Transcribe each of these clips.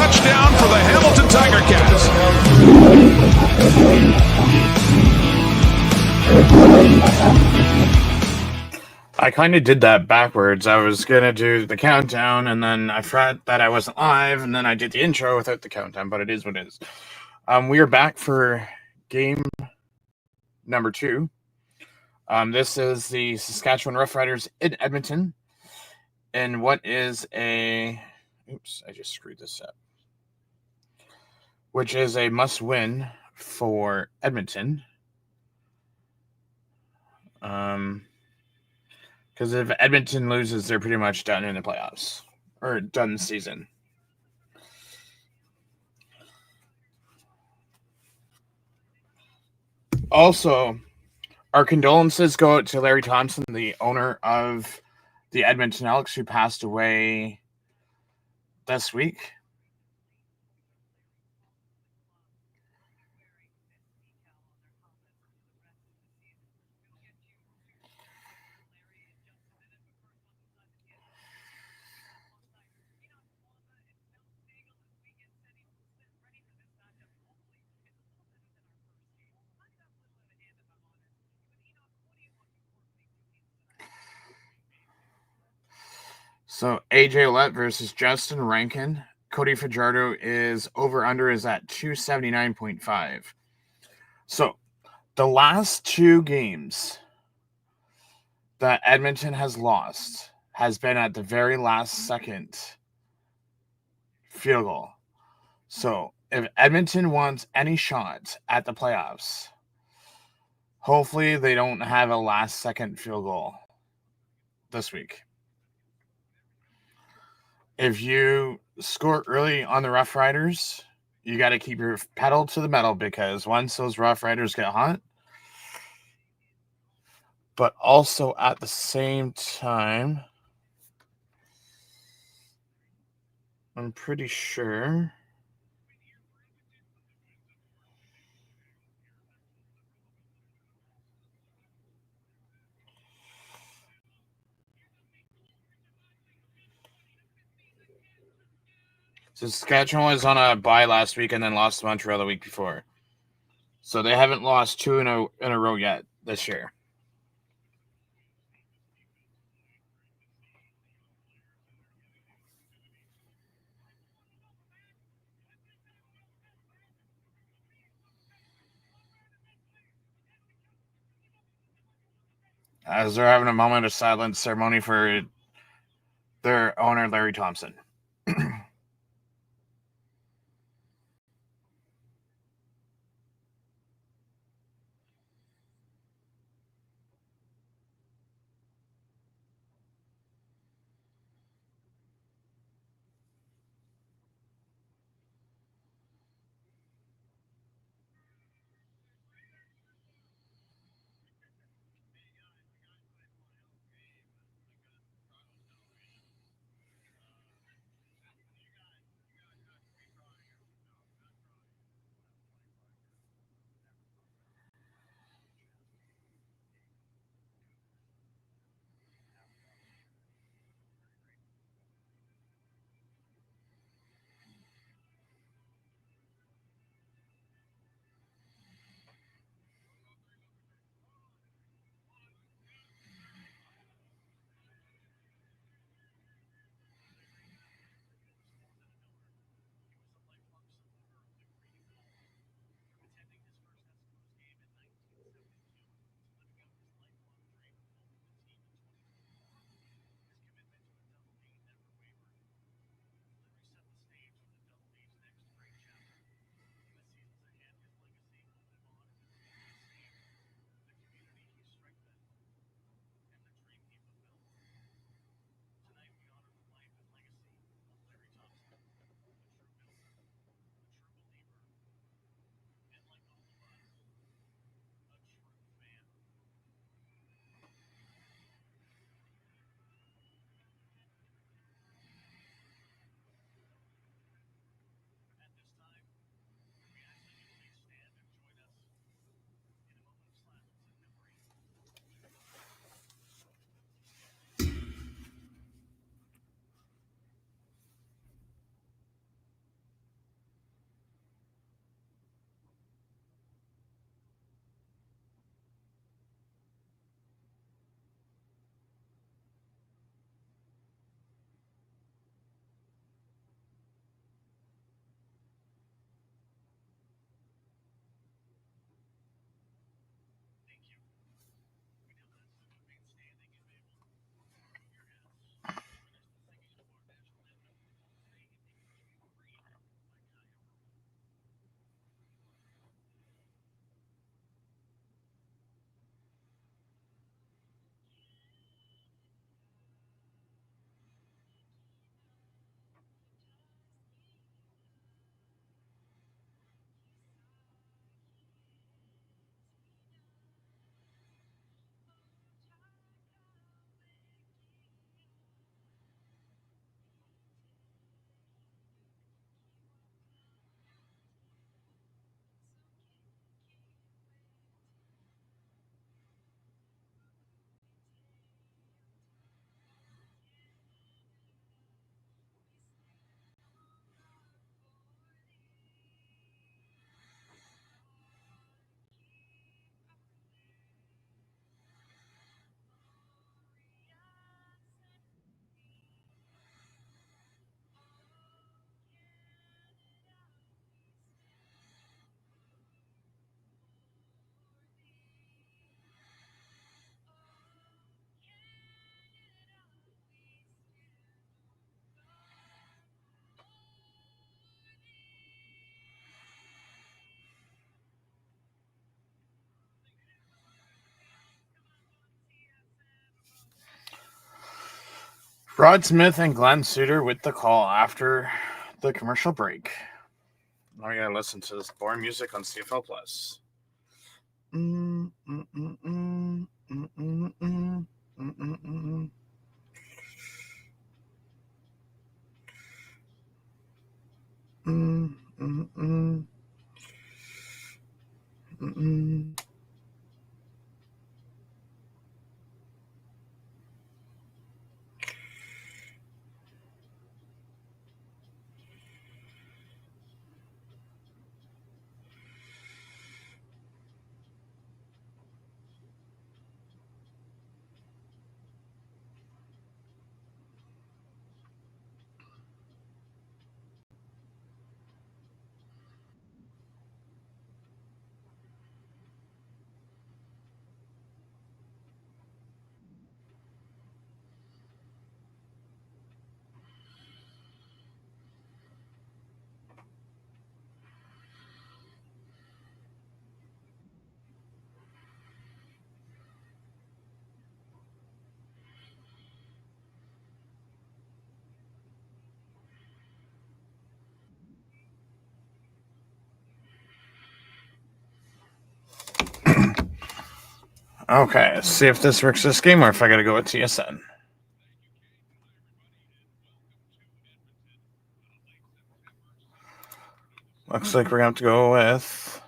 touchdown for the Hamilton Tiger Cats. I kind of did that backwards. I was going to do the countdown, and then I forgot that I wasn't live, and then I did the intro without the countdown, but it is what it is. We are back for game number 2. This is the Saskatchewan Roughriders in Edmonton, and what is a... Oops, I just screwed this up. Which is a must-win for Edmonton. Because if Edmonton loses, they're pretty much done in the playoffs. Or done the season. Also, our condolences go out to Larry Thompson, the owner of the Edmonton Elks, who passed away this week. So AJ Ouellette versus Justin Rankin. Cody Fajardo is over-under is at 279.5. So the last 2 games that Edmonton has lost has been at the very last second field goal. So if Edmonton wants any shot at the playoffs, hopefully they don't have a last second field goal this week. If you score early on the Roughriders, you got to keep your pedal to the metal, because once those Roughriders get hot, but also at the same time, I'm pretty sure Saskatchewan was on a bye last week and then lost to Montreal the week before. So they haven't lost 2 in a row yet this year. As they're having a moment of silence ceremony for their owner, Larry Thompson. Rod Smith and Glenn Suter with the call after the commercial break. Now we gotta listen to this boring music on CFL Plus. Okay, let's see if this works this game or if I gotta go with TSN. Looks like we're gonna have to go with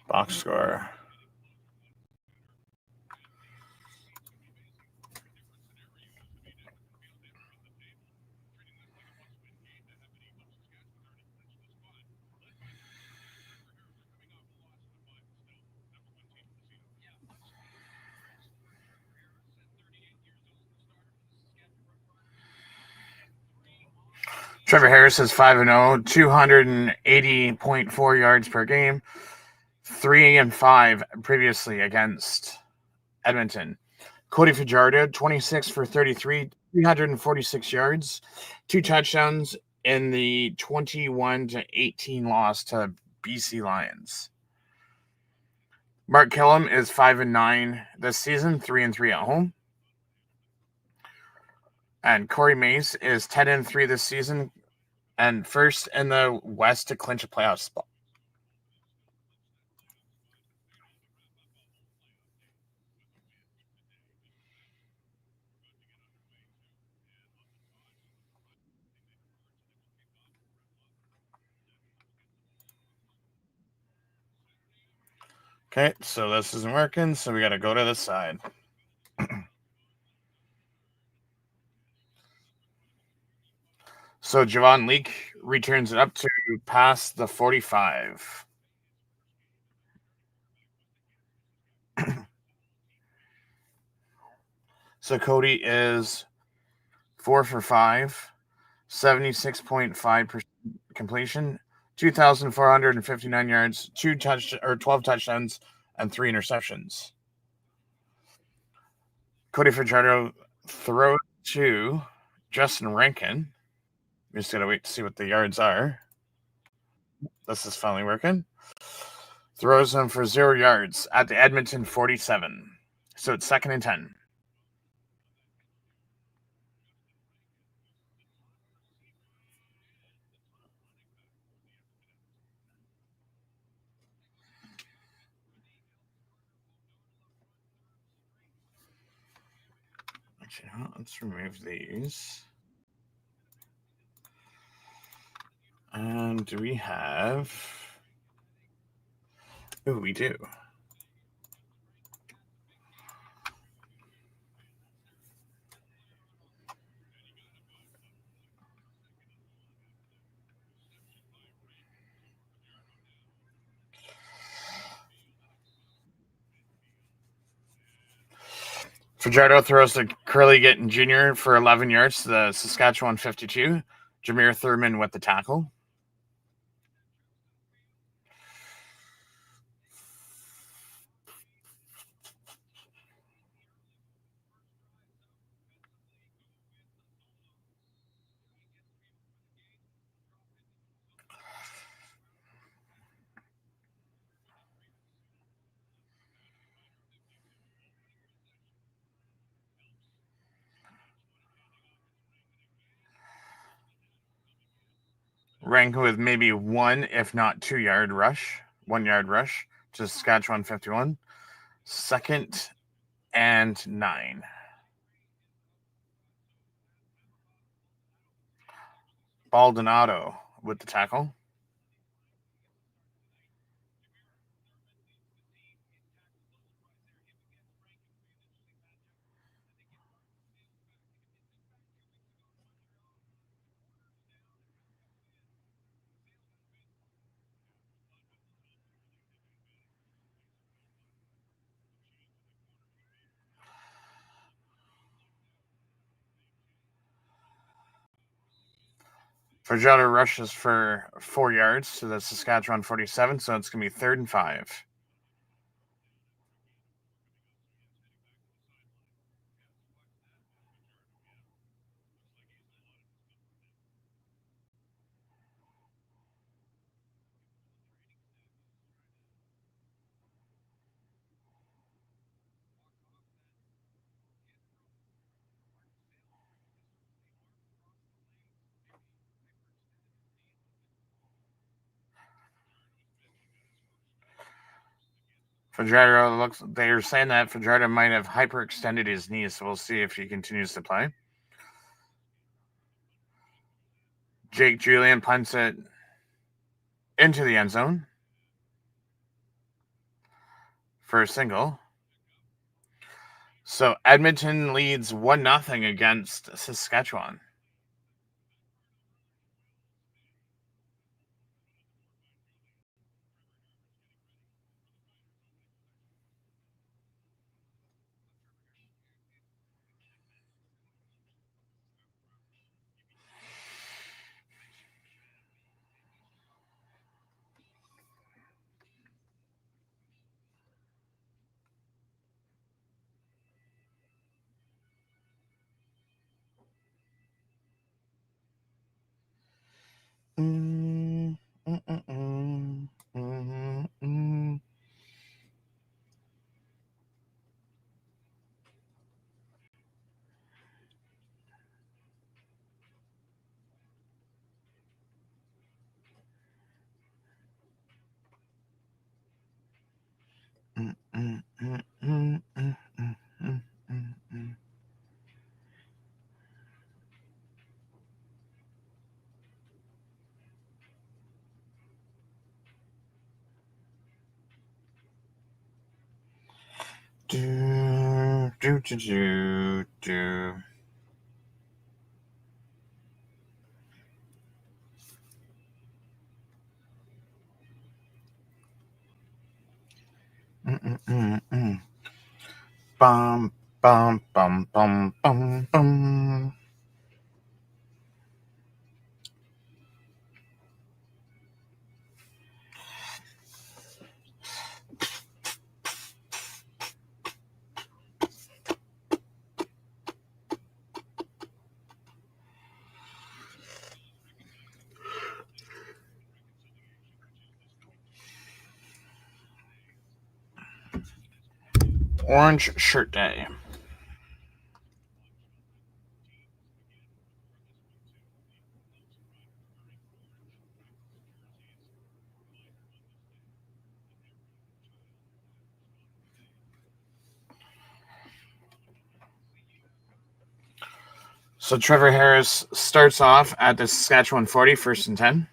box score. Trevor Harris is 5-0, 280.4 yards per game, 3-5 previously against Edmonton. Cody Fajardo, 26 for 33, 346 yards, 2 touchdowns in the 21-18 loss to BC Lions. Mark Killam is 5-9 this season, 3-3 at home. And Corey Mace is 10-3 this season and first in the West to clinch a playoff spot. Okay, so this isn't working, so we got to go to this side. So Javon Leake returns it up to past the 45. So Cody is 4 for 5, 76.5% completion, 2,459 yards, 12 touchdowns, and 3 interceptions. Cody Fajardo throws to Justin Rankin. We just gotta wait to see what the yards are. This is finally working. Throws them for 0 yards at the Edmonton 47. So it's 2nd and 10. Actually, let's remove these. And do we have... Oh, we do. Fajardo throws to Curly Gittin Jr. for 11 yards to the Saskatchewan 52. Jameer Thurman with the tackle. Rankin with maybe 1, if not 2-yard rush, 1-yard rush to Saskatchewan 51. 2nd and 9. Baldonado with the tackle. Fajardo rushes for 4 yards to the Saskatchewan 47, so it's going to be 3rd and 5. Fajardo they're saying that Fajardo might have hyperextended his knee, so we'll see if he continues to play. Jake Julian punts it into the end zone for a single. So Edmonton leads 1-0 against Saskatchewan. Bum, bum, bum, bum, bum, bum. Orange Shirt Day. So Trevor Harris starts off at the Saskatchewan 40, 1st and 10.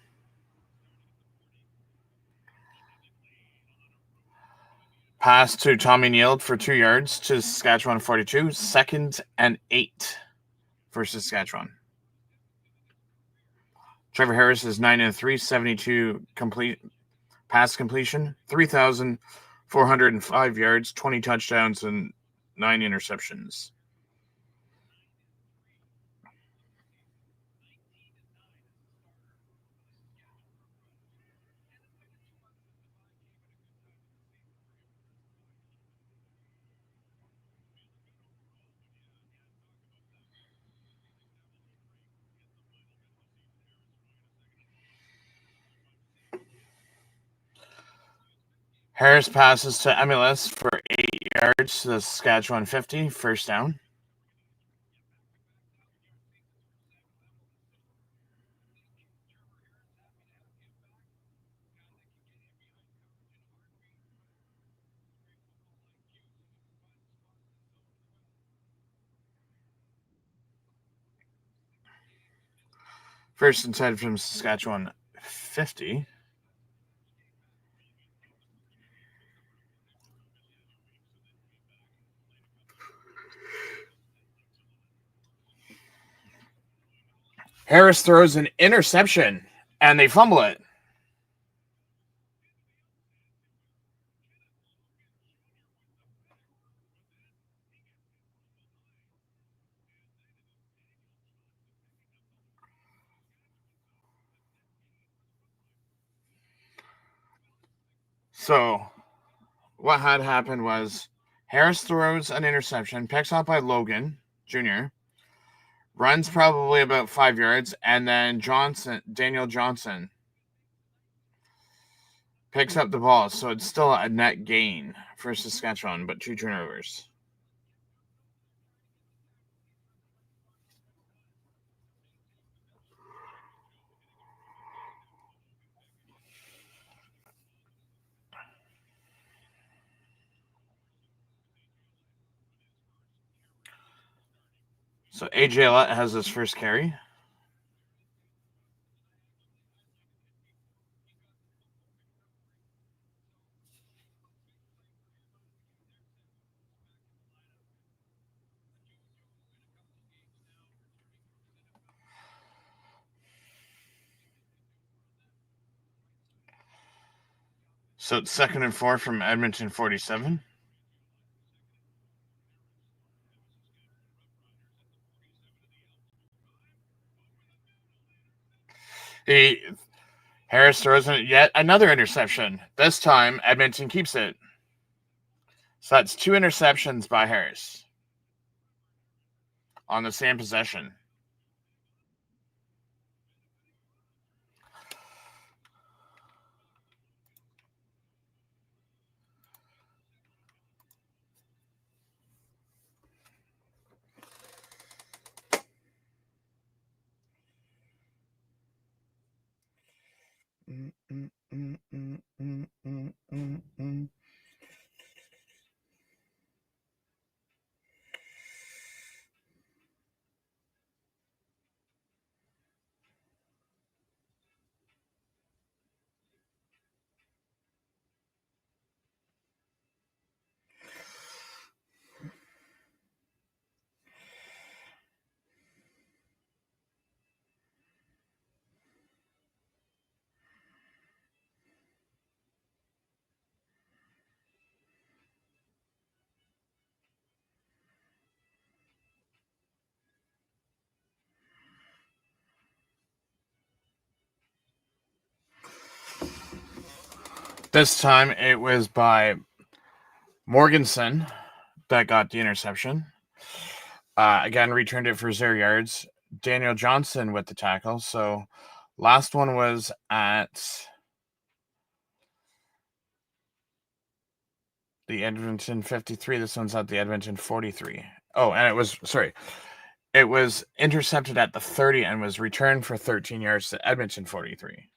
Pass to Tommy Nield for 2 yards to Saskatchewan 42, 2nd and 8 for Saskatchewan. Trevor Harris is 9-3, 72 complete pass completion, 3,405 yards, 20 touchdowns, and 9 interceptions. Harris passes to MLS for 8 yards to the Saskatchewan 50, 1st down. First and 10 from Saskatchewan, 50. Harris throws an interception, and they fumble it. So what had happened was Harris throws an interception, picks up by Logan Jr., runs probably about 5 yards, and then Daniel Johnson, picks up the ball. So it's still a net gain for Saskatchewan, but 2 turnovers. So AJ Lett has his first carry. So it's 2nd and 4 from Edmonton 47. Harris throws in yet another interception. This time, Edmonton keeps it. So that's 2 interceptions by Harris on the same possession. This time it was by Morganson that got the interception. Again, returned it for 0 yards. Daniel Johnson with the tackle. So last one was at the Edmonton 53. This one's at the Edmonton 43. Oh, and it was intercepted at the 30 and was returned for 13 yards to Edmonton 43.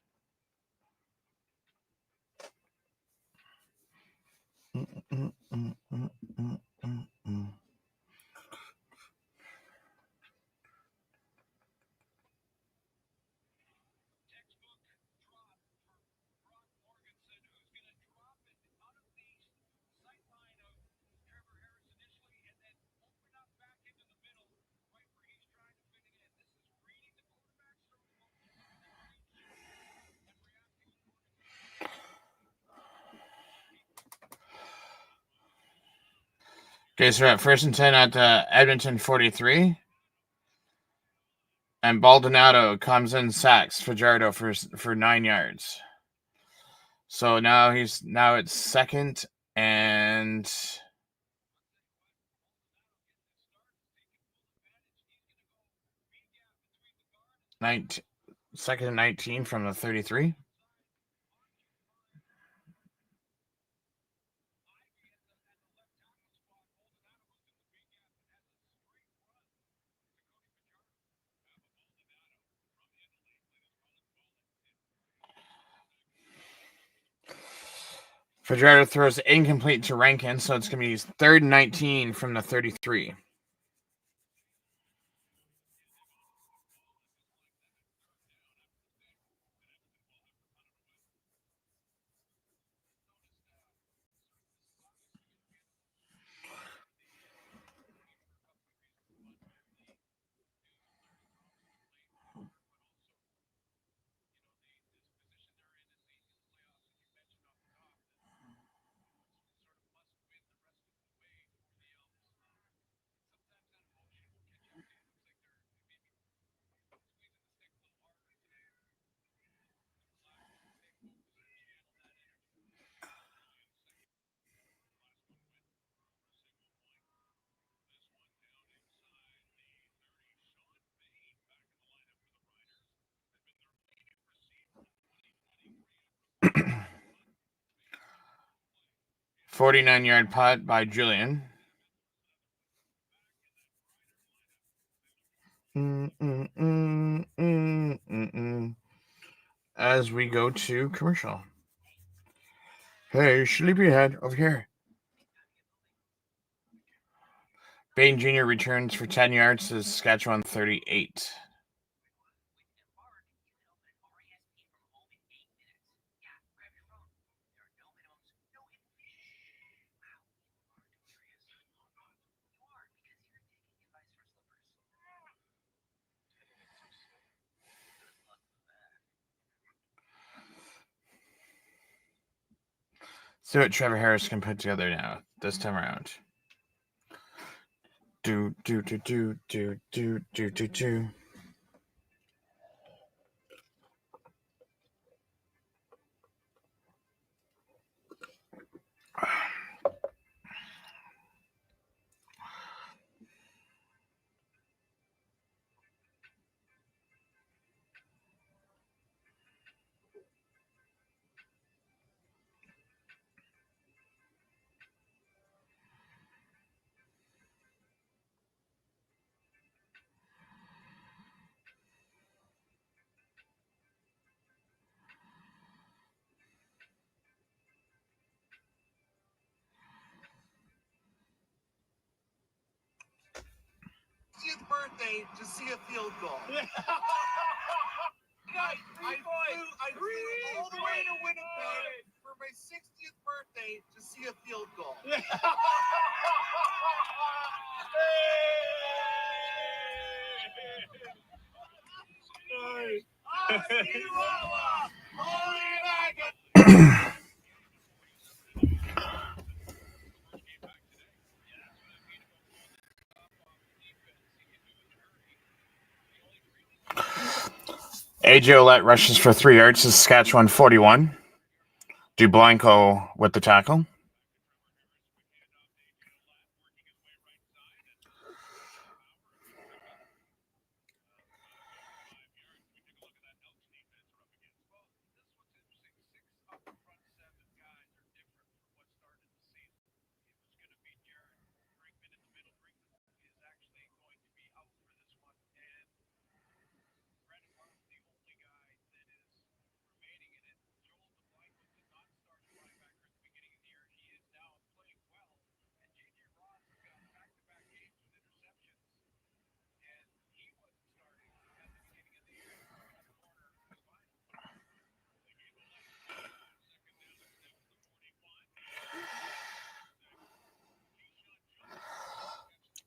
Okay, so we're at 1st and 10 at Edmonton 43. And Baldonado comes in, sacks Fajardo for 9 yards. So now it's 2nd and 19. 2nd and 19 from the 33. Fajardo throws incomplete to Rankin, so it's going to be 3rd and 19 from the 33. 49-yard putt by Julian. As we go to commercial. Hey, sleepyhead, over here. Bain Jr. returns for 10 yards to Saskatchewan 38. See what Trevor Harris can put together now, this time around. Do. Birthday to see a field goal. I flew all the way to Winnipeg for my 60th birthday to see a field goal. AJ Ouellette rushes for 3 yards to Saskatchewan 41. Dublanco with the tackle.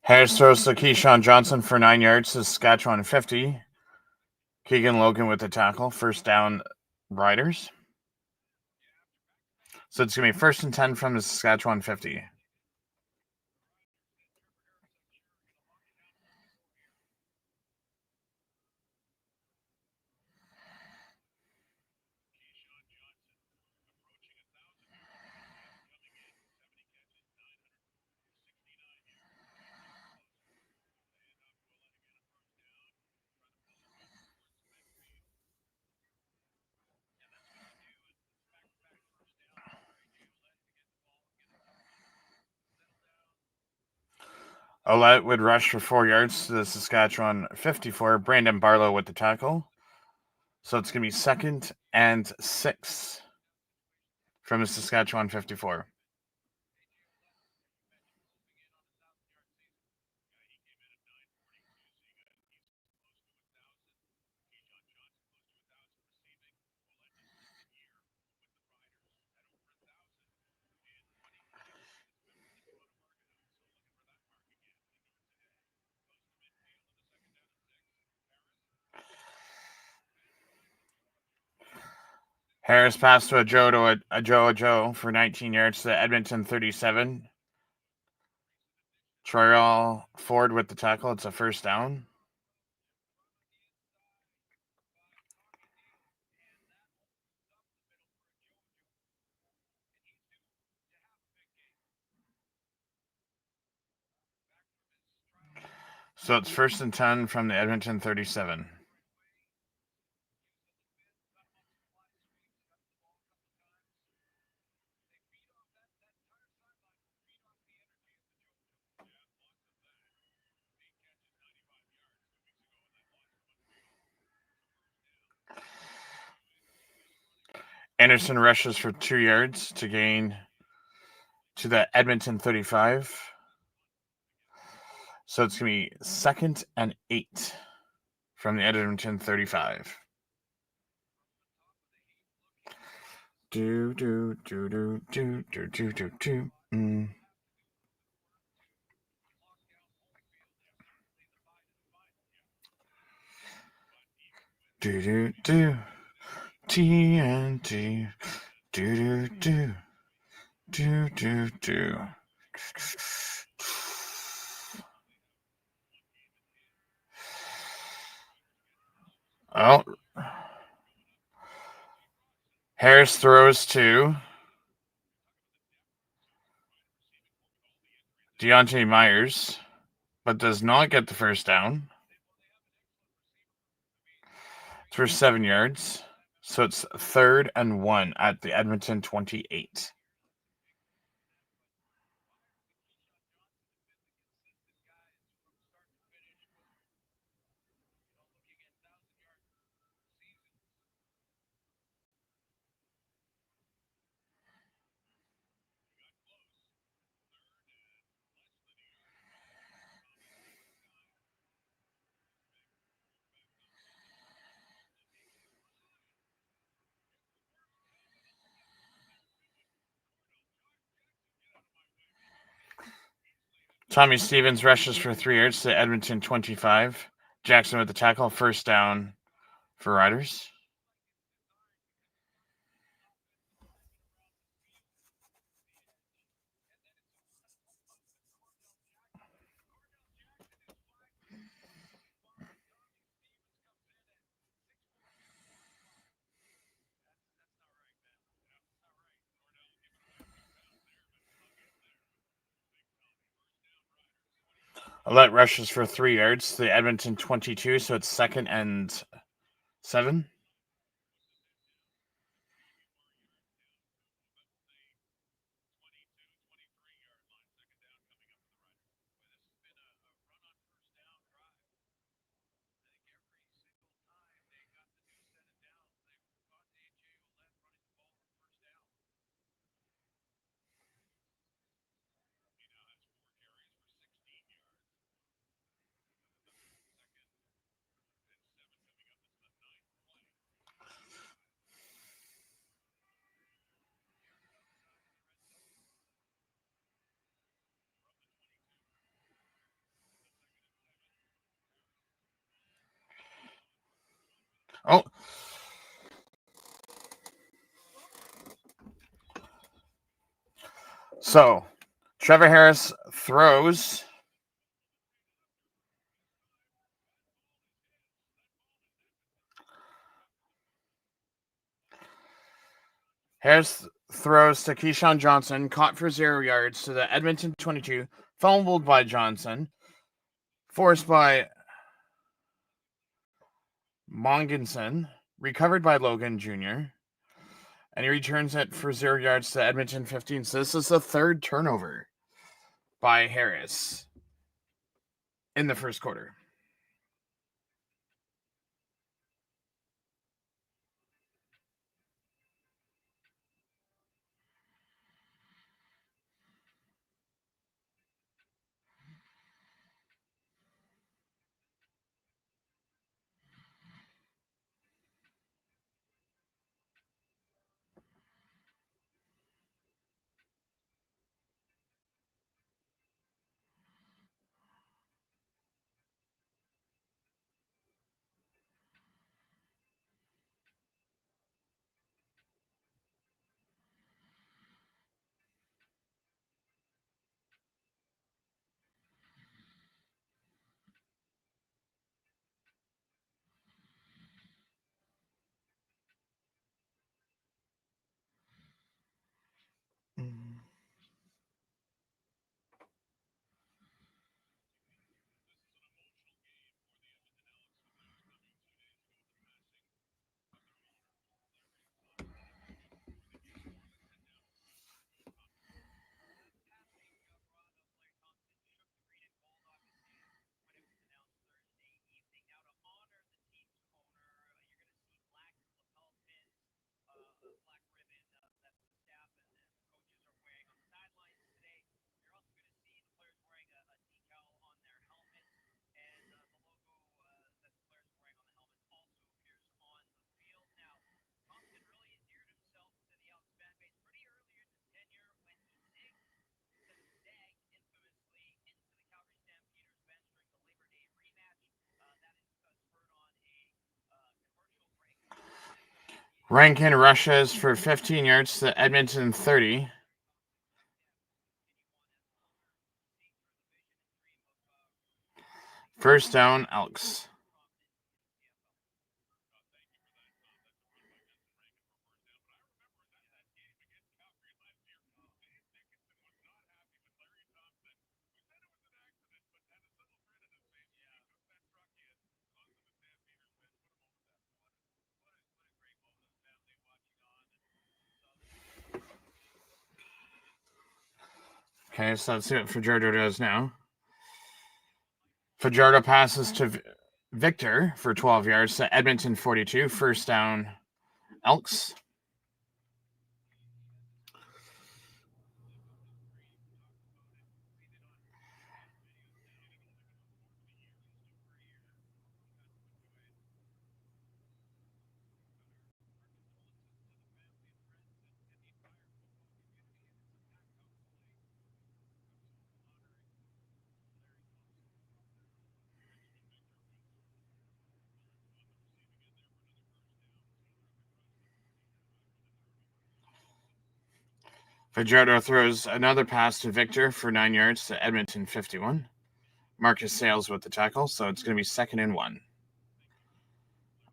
Harris throws to Keyshawn Johnson for 9 yards to Saskatchewan 50. Keegan Logan with the tackle. First down, Riders. So it's going to be 1st and 10 from the Saskatchewan 50. Ouellette would rush for 4 yards to the Saskatchewan 54. Brandon Barlow with the tackle. So it's going to be 2nd and 6 from the Saskatchewan 54. Harris passed to a Joe for 19 yards to Edmonton 37. Troyal Ford with the tackle. It's a first down. So it's 1st and 10 from the Edmonton 37. Anderson rushes for 2 yards to gain to the Edmonton 35. So it's going to be 2nd and 8 from the Edmonton 35. Do do do do do do do do do. Do do do. TNT. Do do do. Do do do. Oh. Harris throws to Deontay Myers, but does not get the first down. It's for 7 yards. So it's 3rd and 1 at the Edmonton 28. Tommy Stevens rushes for 3 yards to Edmonton 25. Jackson with the tackle, first down for Riders. Alette rushes for 3 yards to the Edmonton 22, so it's 2nd and 7. Oh. So, Trevor Harris throws. Harris throws to Keyshawn Johnson, caught for 0 yards to the Edmonton 22, fumbled by Johnson, forced by Monginson, recovered by Logan Jr., and he returns it for 0 yards to Edmonton 15. So this is the 3rd turnover by Harris in the first quarter. Rankin rushes for 15 yards to Edmonton 30. First down, Elks. Okay, so let's see what Fajardo does now. Fajardo passes to Victor for 12 yards to Edmonton 42. First down, Elks. Fajardo throws another pass to Victor for 9 yards to Edmonton 51. Marcus Sales with the tackle, so it's going to be 2nd and 1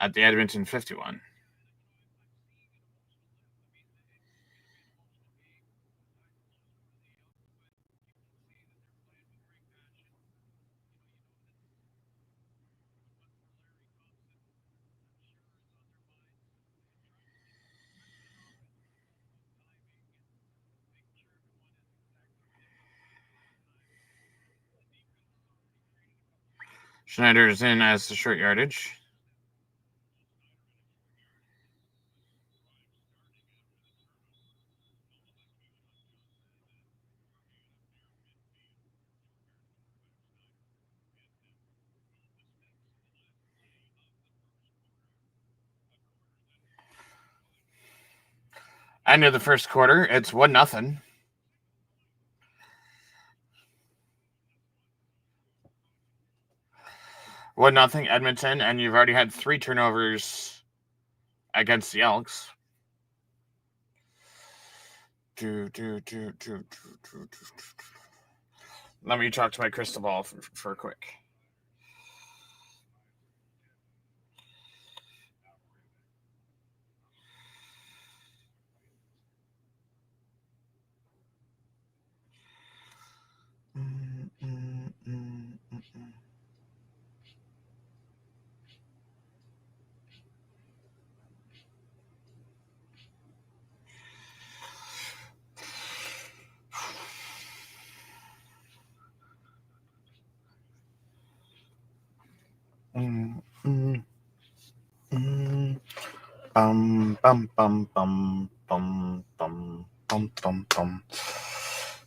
at the Edmonton 51. Schneider's in as the short yardage. End of the first quarter, it's 1-0. One nothing Edmonton, and you've already had 3 turnovers against the Elks. Let me talk to my crystal ball for a quick.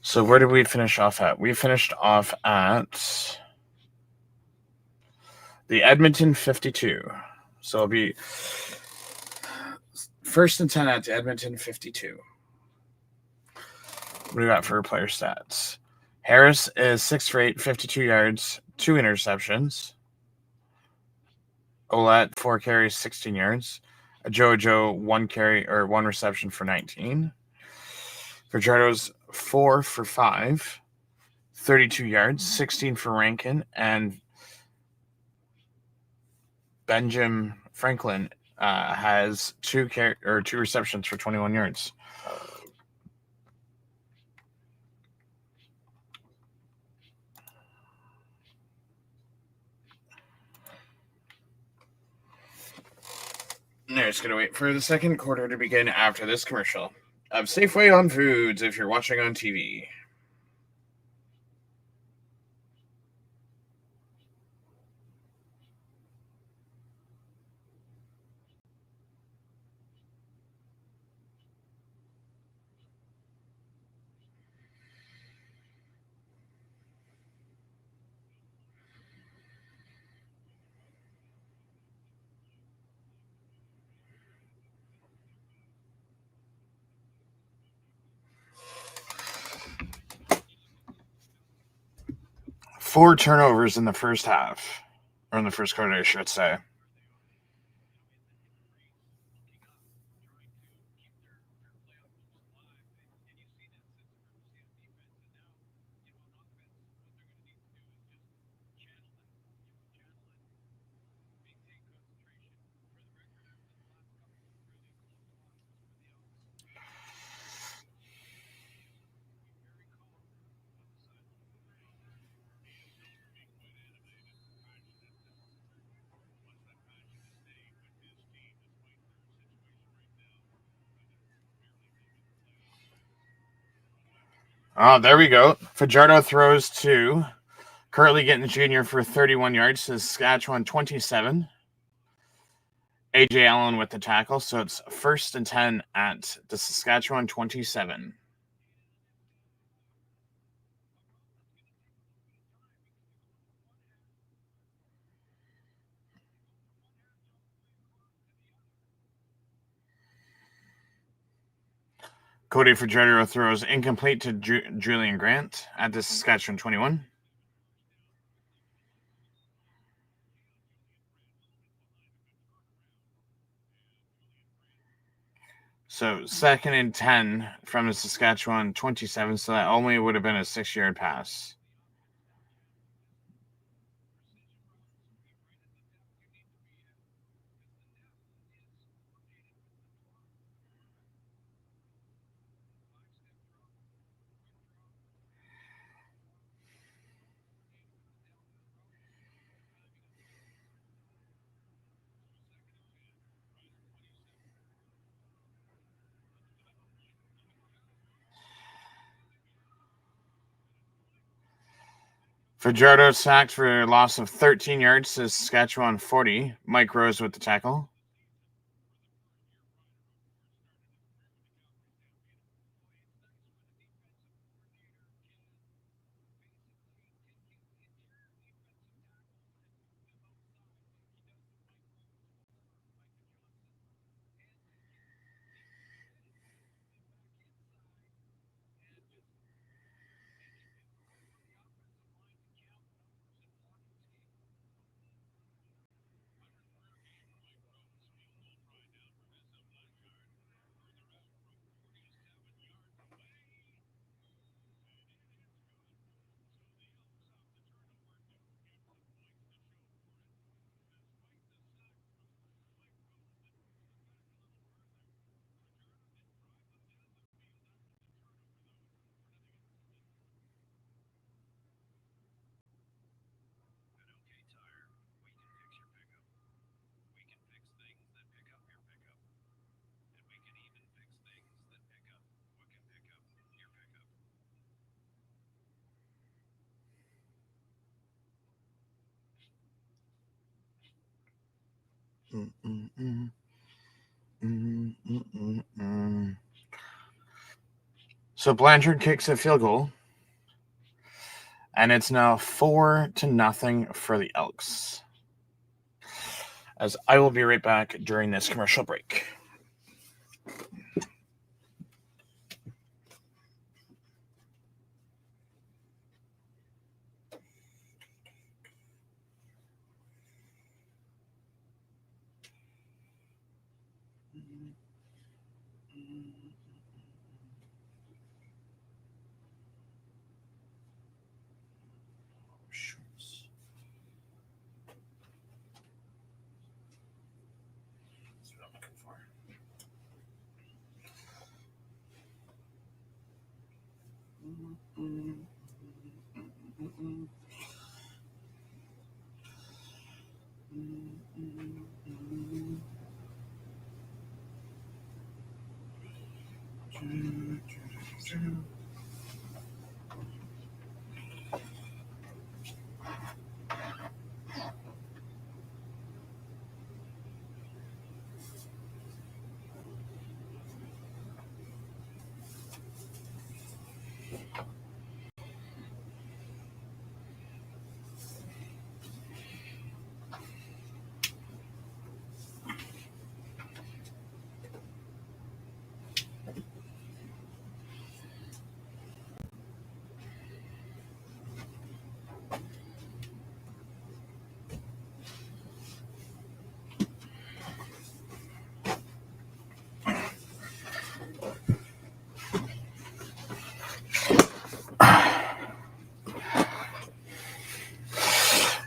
So where did we finish off at? We finished off at the Edmonton 52. So it'll be 1st and 10 at the Edmonton 52. What do we got for player stats? Harris is 6 for 8, 52 yards, 2 interceptions. Ouellette, 4 carries, 16 yards. Jojo, 1 reception for 19. Fajardo's 4 for 5, 32 yards, 16 for Rankin, and Benjamin Franklin has 2 receptions for 21 yards. They're just going to wait for the second quarter to begin after this commercial of Safeway on Foods if you're watching on TV. Four turnovers in the first half, or in the first quarter, I should say. Oh, there we go. Fajardo throws to Curly getting Jr. for 31 yards. Saskatchewan 27. AJ Allen with the tackle. So it's 1st and 10 at the Saskatchewan 27. Cody Fajardo throws incomplete to Julian Grant at the Saskatchewan 21. So 2nd and 10 from the Saskatchewan 27. So that only would have been a 6-yard pass. Fajardo sacked for a loss of 13 yards to Saskatchewan 40. Mike Rose with the tackle. So Blanchard kicks a field goal. And it's now 4-0 for the Elks. As I will be right back during this commercial break.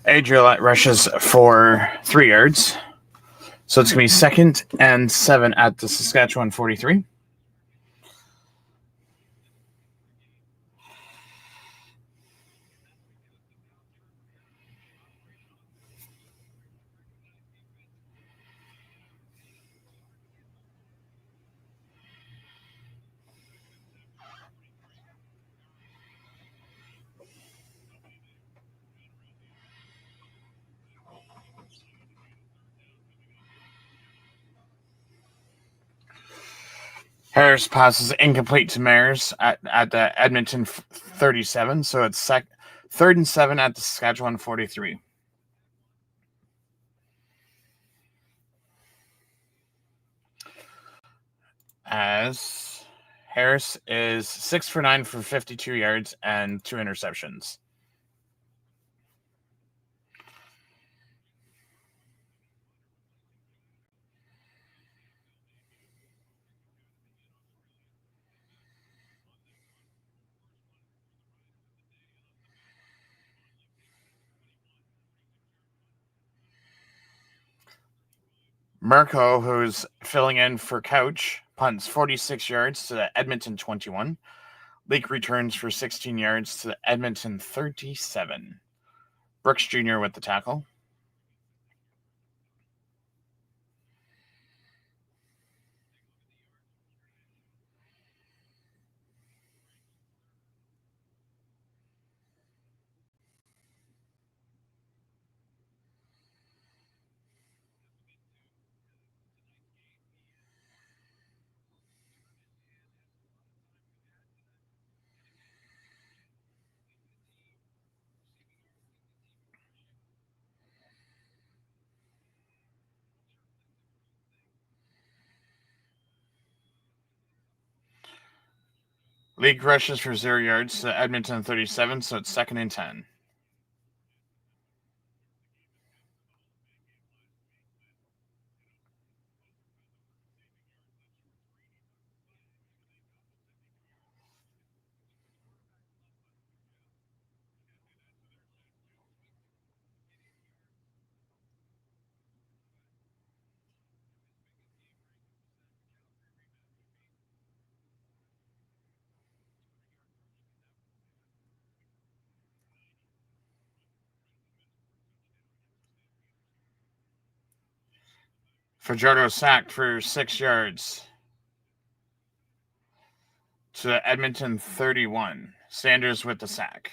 Adriel rushes for 3 yards. So it's going to be 2nd and 7 at the Saskatchewan 43. Harris passes incomplete to Mares at the Edmonton 37, so it's 3rd and 7 at the Saskatchewan 43. As Harris is 6 for 9 for 52 yards and 2 interceptions. Mirko, who's filling in for Couch, punts 46 yards to the Edmonton 21. Leak returns for 16 yards to the Edmonton 37. Brooks Jr. with the tackle. League rushes for 0 yards to Edmonton 37, so it's 2nd and 10. Fajardo sacked for 6 yards to Edmonton 31. Sanders with the sack.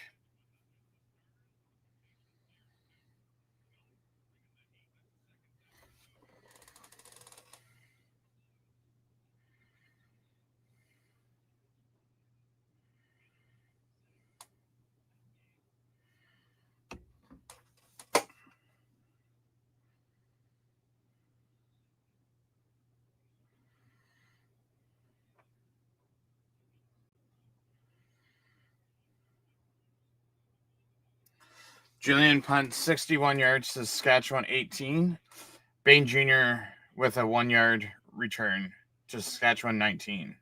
Julian punts 61 yards to Saskatchewan 18. Bain Jr. with a 1-yard return to Saskatchewan 19.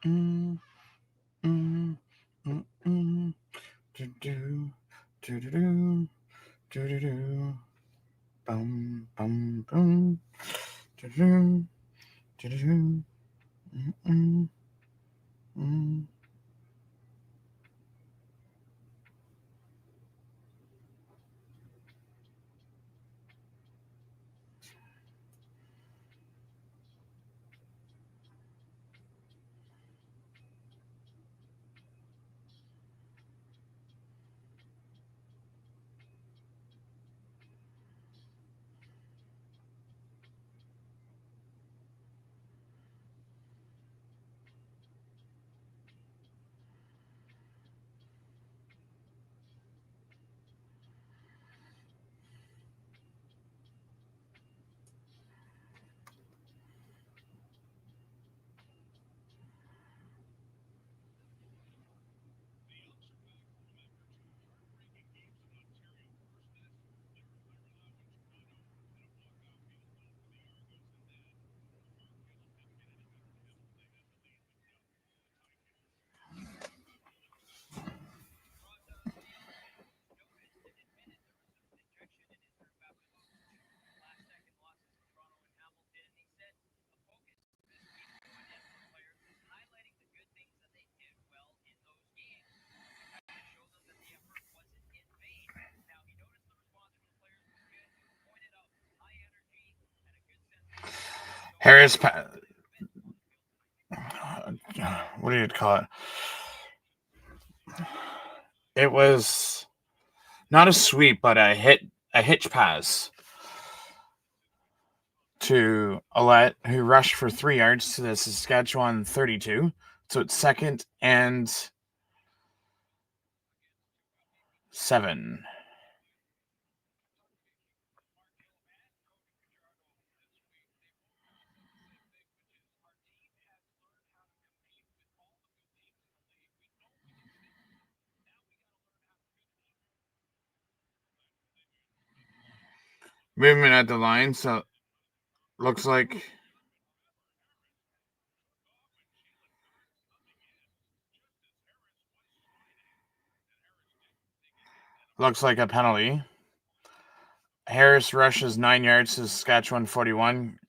Mm, mm, mm, mm. Do-do, do-do-do, do-do-do. Bum, bum, bum. Do-do, do-do-do. Mm, mm. Harris, what do you call it? It was not a sweep, but a hitch pass to Alette, who rushed for 3 yards to the Saskatchewan 32. So it's 2nd and 7. Movement at the line, so looks like a penalty. Harris rushes 9 yards to Saskatchewan 41.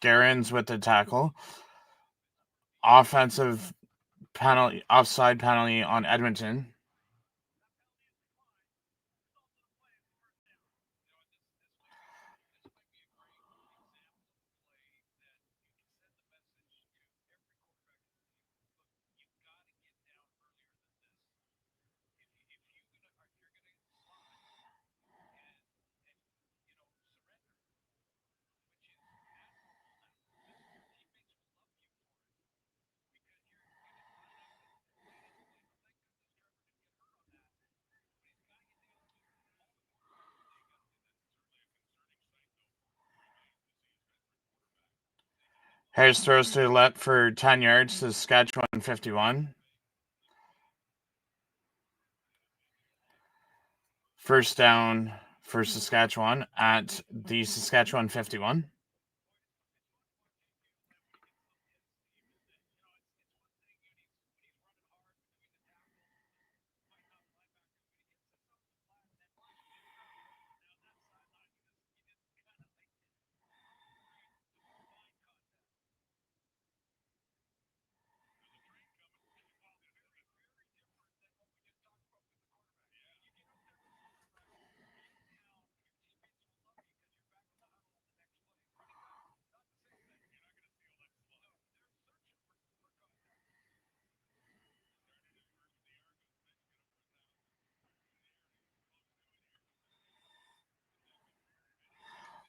Garens with the tackle. Offensive penalty, offside penalty on Edmonton. Harris throws to the left for 10 yards to Saskatchewan 51. First down for Saskatchewan at the Saskatchewan 51.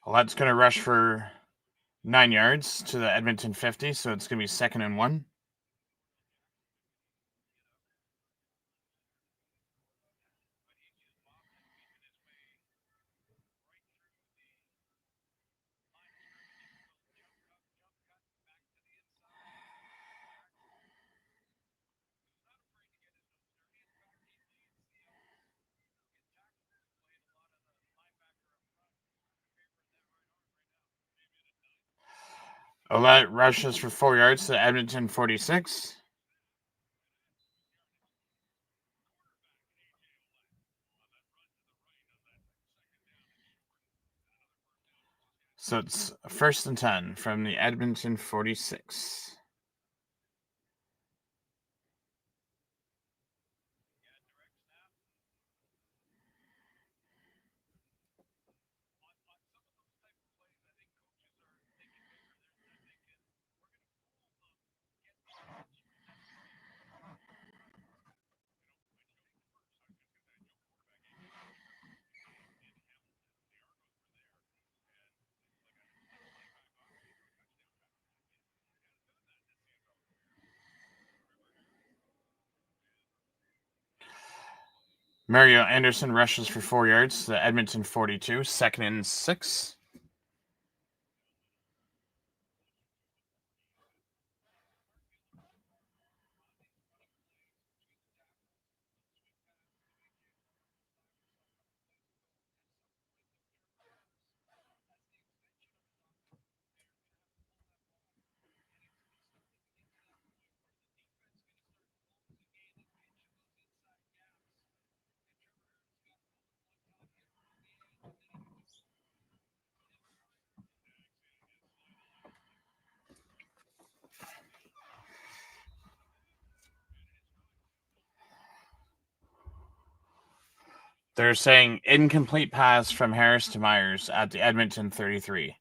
Alette's going to rush for 9 yards to the Edmonton 50, so it's going to be 2nd and 1. Alette rushes for 4 yards to Edmonton 46. So it's 1st and 10 from the Edmonton 46. Mario Anderson rushes for 4 yards to the Edmonton 42, 2nd and 6. They're saying incomplete pass from Harris to Myers at the Edmonton 33.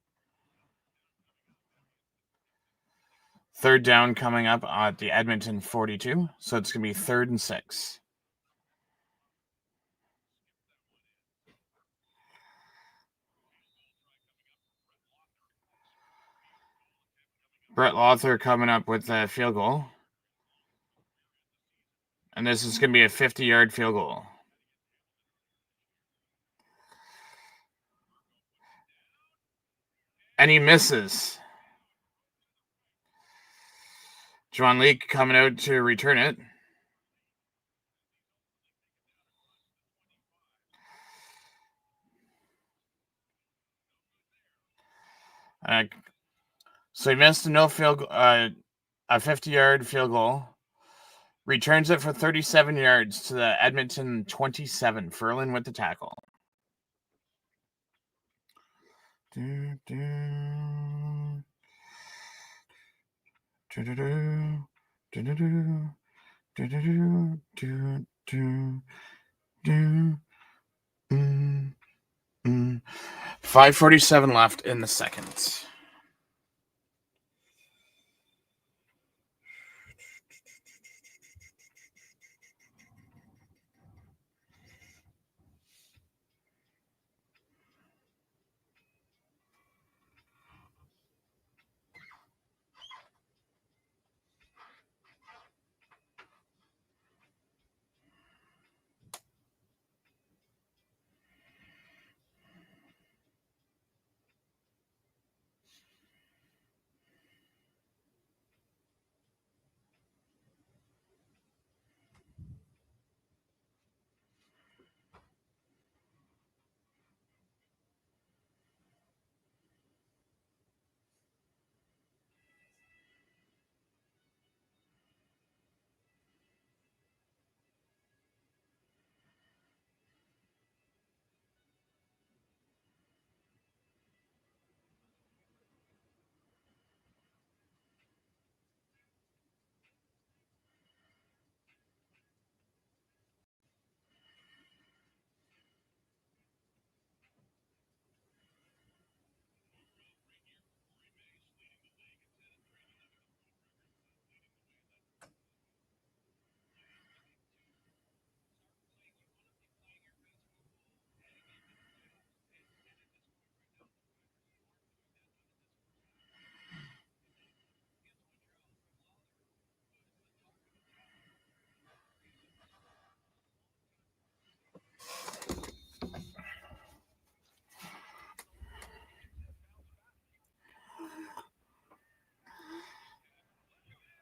Third down coming up at the Edmonton 42. So it's going to be 3rd and 6. Brett Lothar coming up with a field goal. And this is going to be a 50-yard field goal. And he misses. Juan Leak coming out to return it. So he missed a 50-yard field goal. Returns it for 37 yards to the Edmonton 27. Ferlin with the tackle. Mm. 5:47 left in the second.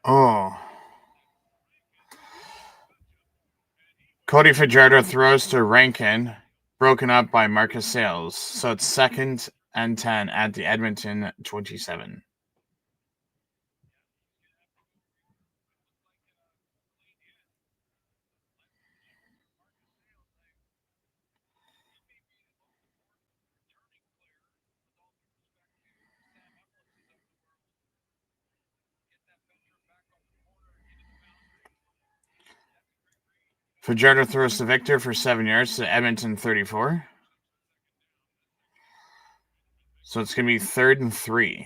Oh. Cody Fajardo throws to Rankin, broken up by Marcus Sales. So it's 2nd and 10 at the Edmonton 27. Fajardo throws to Victor for 7 yards to Edmonton 34. So it's going to be 3rd and 3.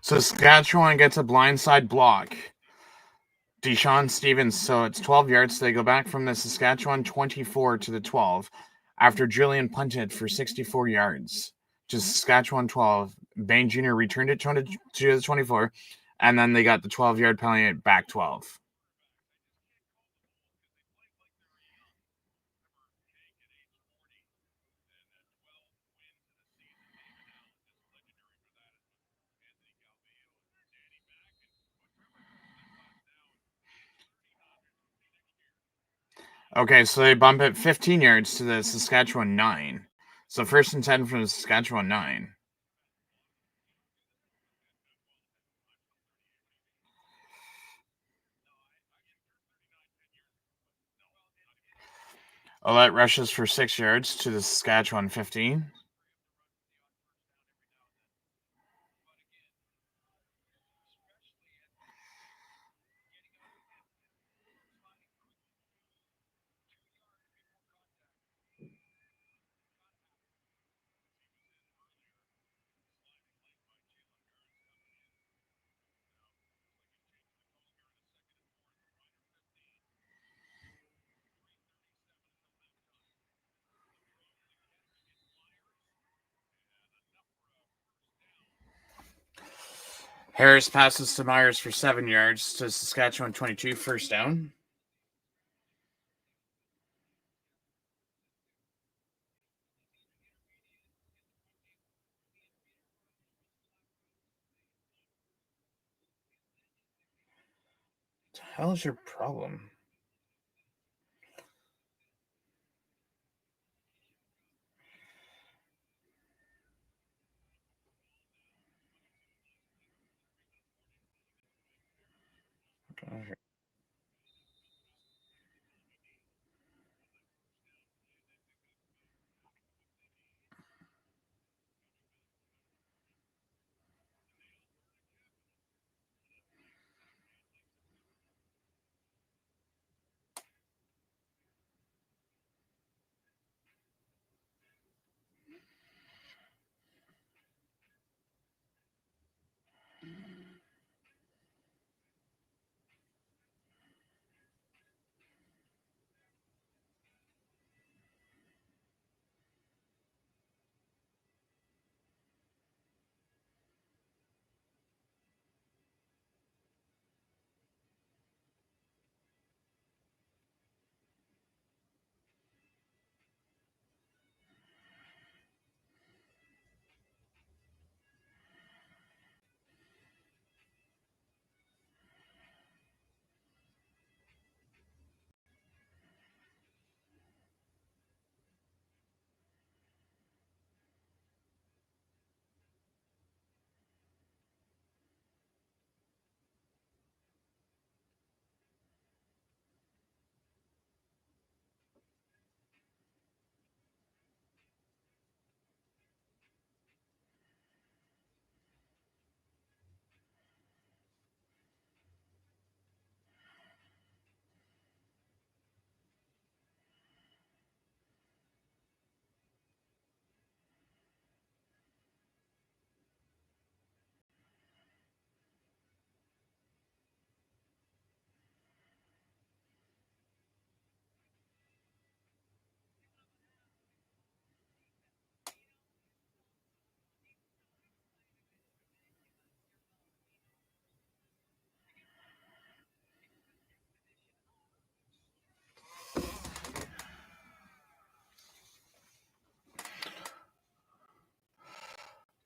Saskatchewan gets a blindside block. Deshaun Stevens, so it's 12 yards. So they go back from the Saskatchewan 24 to the 12 after Julian punted for 64 yards. To Saskatchewan 12. Bain Jr. returned it to the 24, and then they got the 12-yard penalty at back 12. Okay, so they bump it 15 yards to the Saskatchewan 9. So 1st and 10 from the Saskatchewan 9. Ouellette rushes for 6 yards to the Saskatchewan 15. Harris passes to Myers for 7 yards to Saskatchewan 22, 1st down. What the hell is your problem? Okay.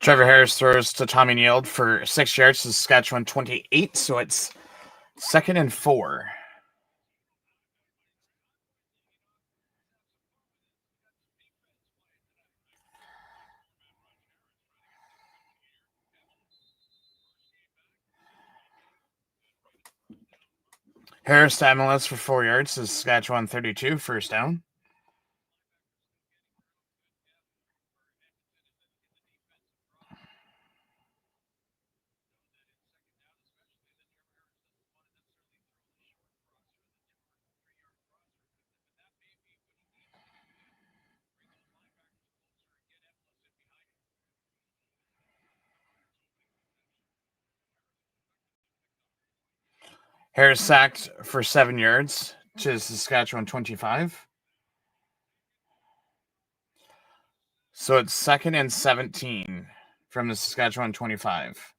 Trevor Harris throws to Tommy Neild for 6 yards to Saskatchewan 28, so it's 2nd and 4. Harris to MLS for 4 yards to Saskatchewan 32, 1st down. Harris sacked for 7 yards to Saskatchewan 25. So it's 2nd and 17 from the Saskatchewan 25.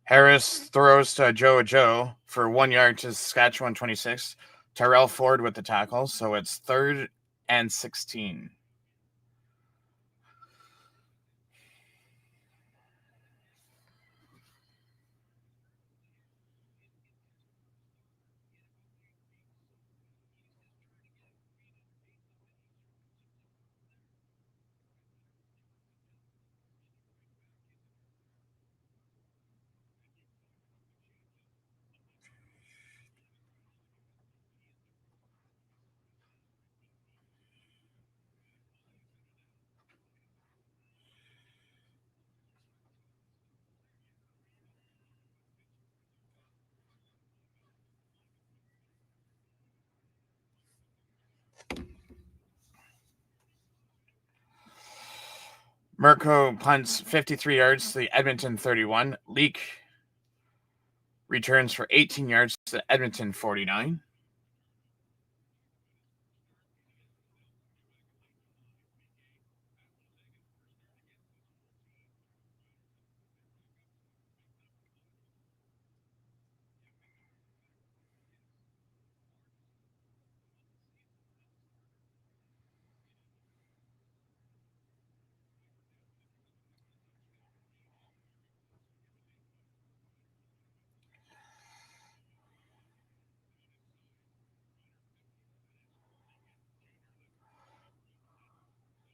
Harris throws to Joe for 1 yard to Saskatchewan 26. Tyrell Ford with the tackle, so it's 3rd and 16. Mirko punts 53 yards to the Edmonton 31. Leak returns for 18 yards to the Edmonton 49.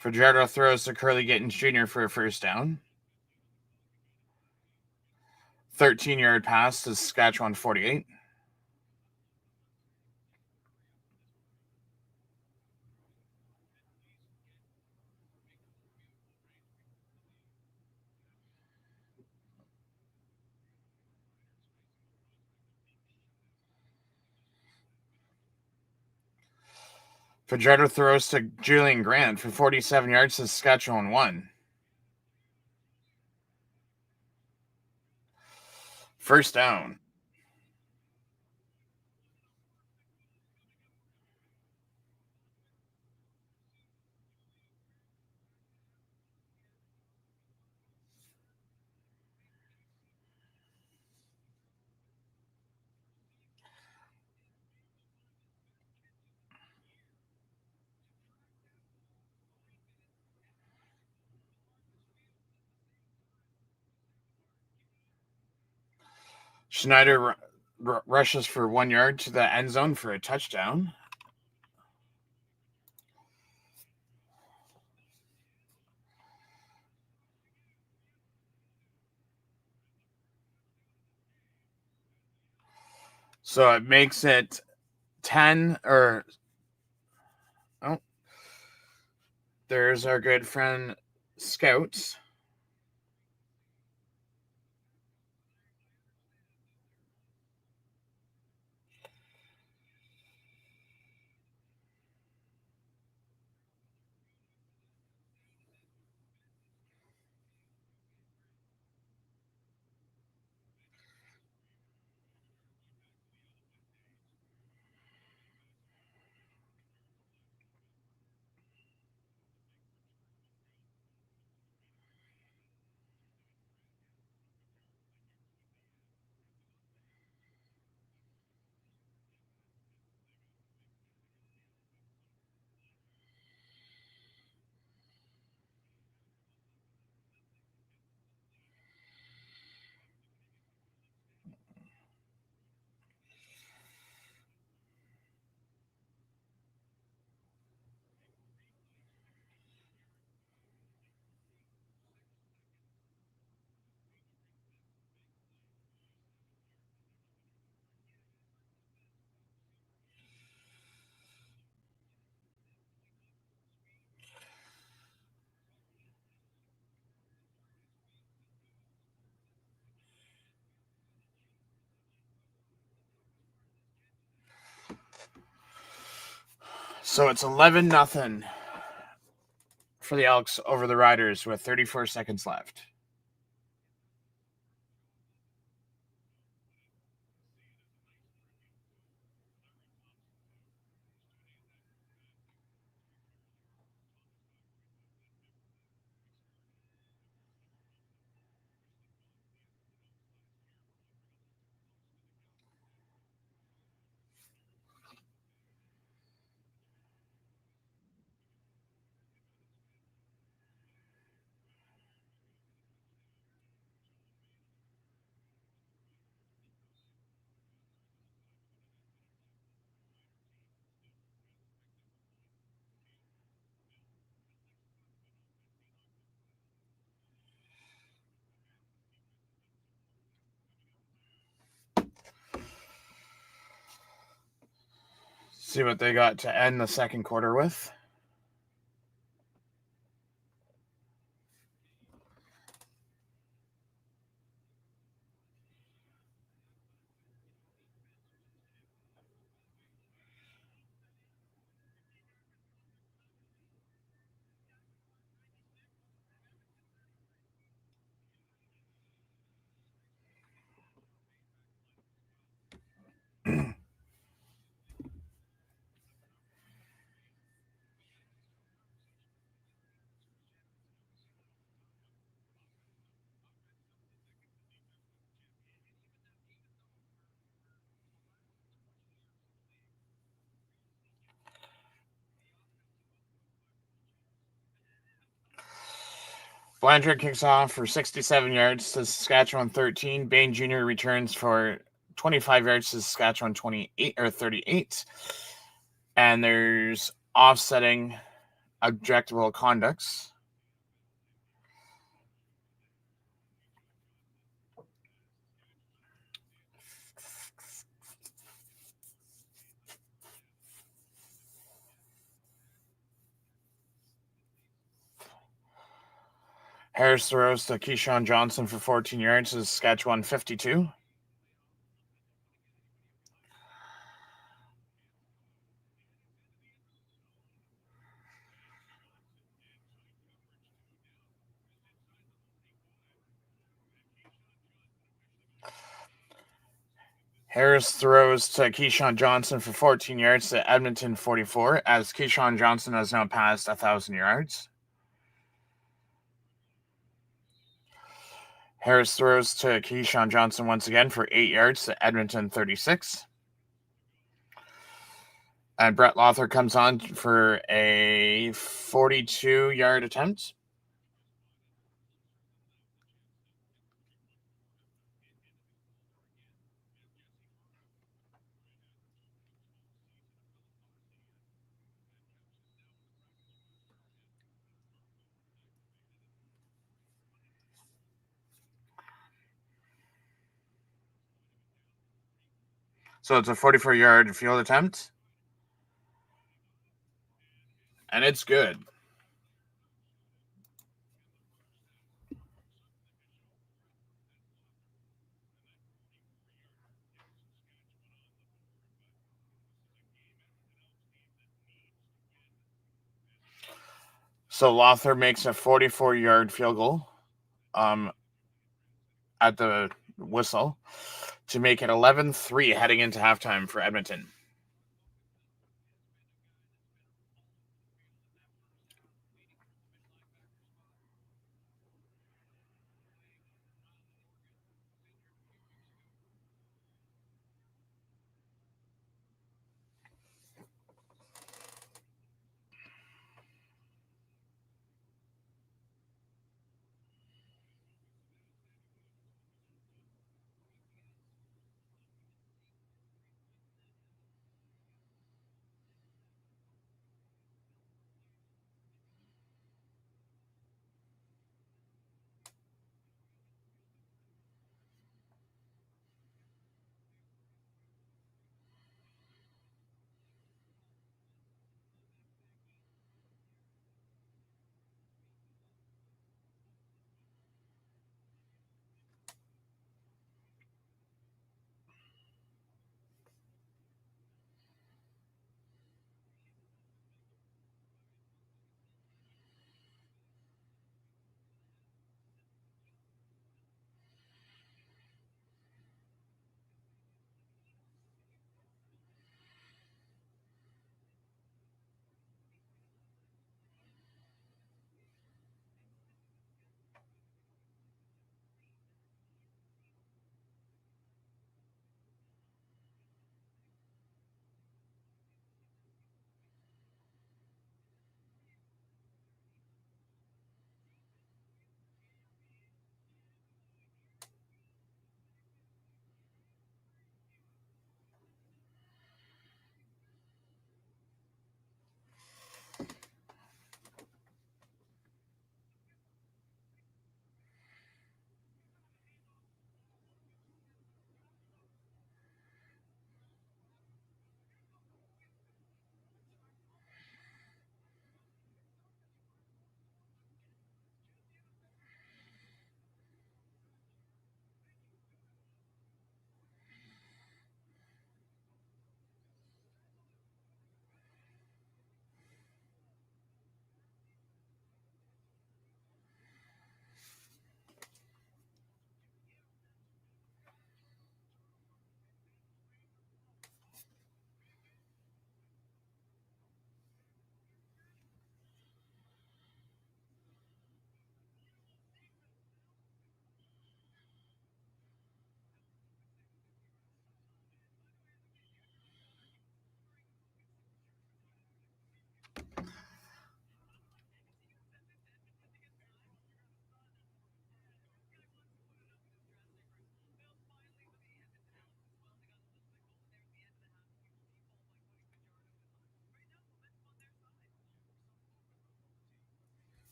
Fajardo throws to Curly Gittins Jr. for a first down. 13-yard pass to Saskatchewan 48. Fajardo throws to Julian Grant for 47 yards to Saskatchewan 1. First down. Schneider rushes for 1 yard to the end zone for a touchdown. So it makes it 10 or... Oh, there's our good friend Scouts. So it's 11-0 for the Elks over the Riders with 34 seconds left. See what they got to end the second quarter with. Blanchard kicks off for 67 yards to Saskatchewan 13. Bain Jr. returns for 25 yards to Saskatchewan 28 or 38. And there's offsetting objectable conducts. Harris throws to Keyshawn Johnson for 14 yards to Saskatchewan 52. Harris throws to Keyshawn Johnson for 14 yards to Edmonton 44, as Keyshawn Johnson has now passed 1,000 yards. Harris throws to Keyshawn Johnson once again for 8 yards to Edmonton 36. And Brett Lothar comes on for a 42-yard attempt. So it's a 44-yard field attempt. And it's good. So Lothar makes a 44-yard field goal at the whistle to make it 11-3 heading into halftime for Edmonton.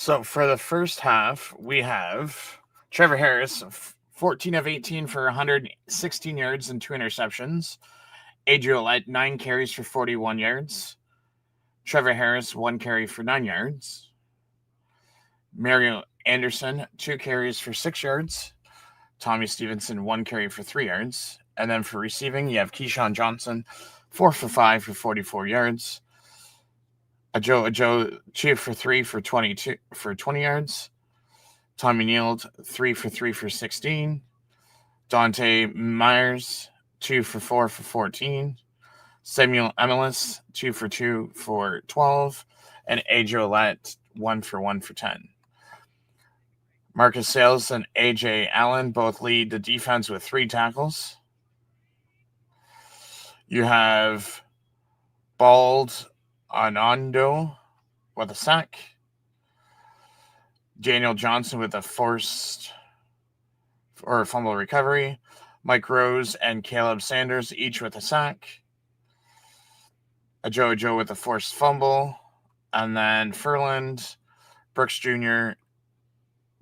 So for the first half, we have Trevor Harris, 14 of 18 for 116 yards and 2 interceptions. Adriel Ouellette, 9 carries for 41 yards. Trevor Harris, 1 carry for 9 yards. Mario Anderson, 2 carries for 6 yards. Tommy Stevenson, 1 carry for 3 yards. And then for receiving, you have Keyshawn Johnson, 4 for 5 for 44 yards. Ajo 2 for 3 for 20 yards. Tommy Neild, 3 for 3 for 16. Dante Myers, 2 for 4 for 14. Samuel Emelis, 2 for 2 for 12. And Adriel Ouellette, 1 for 1 for 10. Marcus Sales and A.J. Allen both lead the defense with 3 tackles. You have Bald Anando with a sack. Daniel Johnson with a forced or fumble recovery. Mike Rose and Caleb Sanders each with a sack. Ajo with a forced fumble. And then Furland, Brooks Jr.,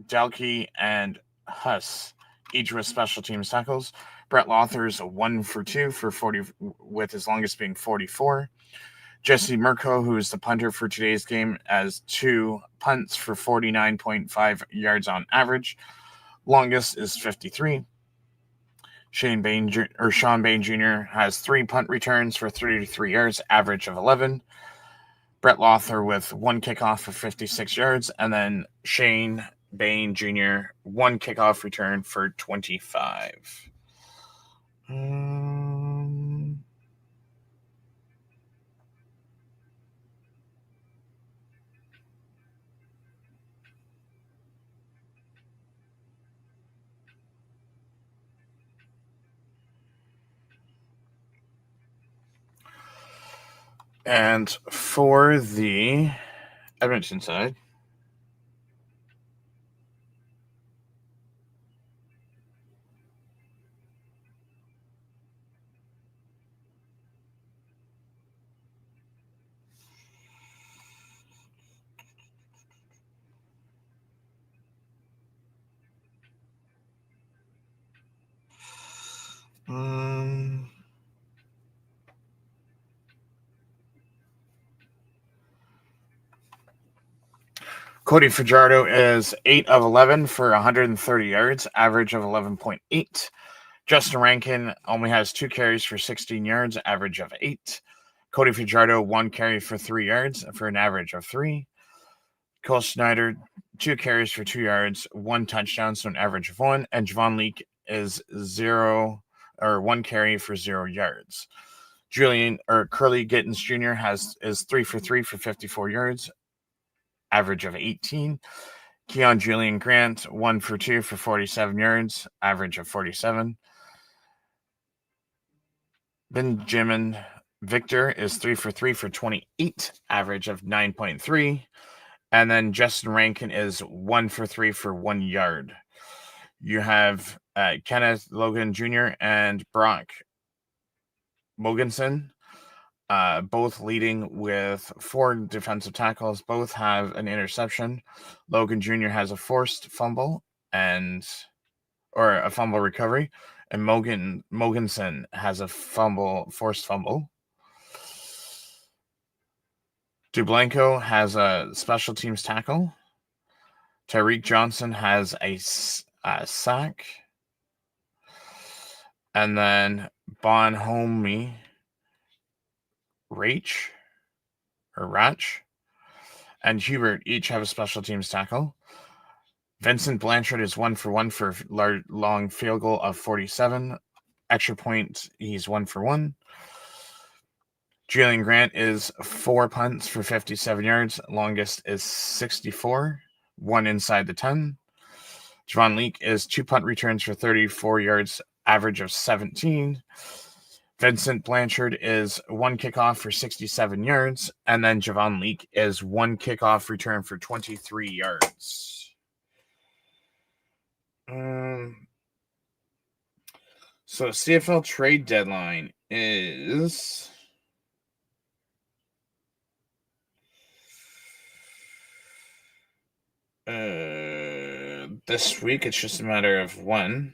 Delkey, and Huss each with special teams tackles. Brett Lothers, 1 for 2 for 40, with his longest being 44. Jesse Murko, who is the punter for today's game, has 2 punts for 49.5 yards on average. Longest is 53. Sean Bain Jr. has 3 punt returns for 33 yards, average of 11. Brett Lother with 1 kickoff for 56 yards, and then Shane Bain Jr., 1 kickoff return for 25. And for the Edmonton side, Cody Fajardo is 8 of 11 for 130 yards, average of 11.8. Justin Rankin only has 2 carries for 16 yards, average of 8. Cody Fajardo, 1 carry for 3 yards for an average of 3. Cole Snyder, 2 carries for 2 yards, 1 touchdown, so an average of 1. And Javon Leake is 1 carry for 0 yards. Curly Gittins Jr. is 3 for 3 for 54 yards, average of 18. Keon Julian Grant, 1 for 2 for 47 yards, average of 47. Benjamin Victor is 3 for 3 for 28, average of 9.3. And then Justin Rankin is 1 for 3 for 1 yard. You have Kenneth Logan Jr. and Brock Mogensen, both leading with 4 defensive tackles. Both have an interception. Logan Jr. has a forced fumble or a fumble recovery, and Mogensen has a forced fumble. Dublanko has a special teams tackle. Tyreek Johnson has a sack. And then Bonhomie Rach and Hubert each have a special teams tackle. Vincent Blanchard is 1 for 1 for long field goal of 47. Extra point, he's 1 for 1. Julian Grant is 4 punts for 57 yards. Longest is 64. 1 inside the 10. Javon Leake is 2 punt returns for 34 yards, average of 17. Vincent Blanchard is 1 kickoff for 67 yards. And then Javon Leake is 1 kickoff return for 23 yards. So CFL trade deadline is This week, it's just a matter of when.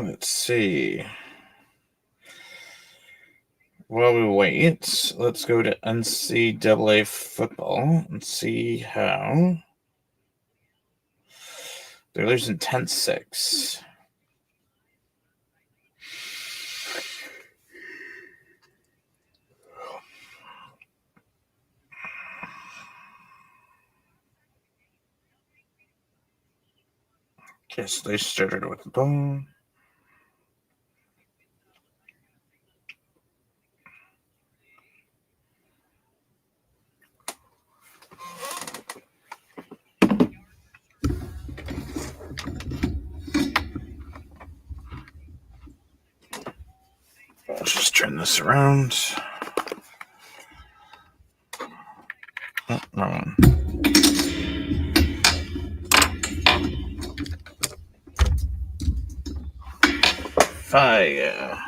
Let's see. While we wait, let's go to NCAA football and see how they're losing 10-6. Yes, they started with the ball. Let's just turn this around. Oh, wrong one. Fire.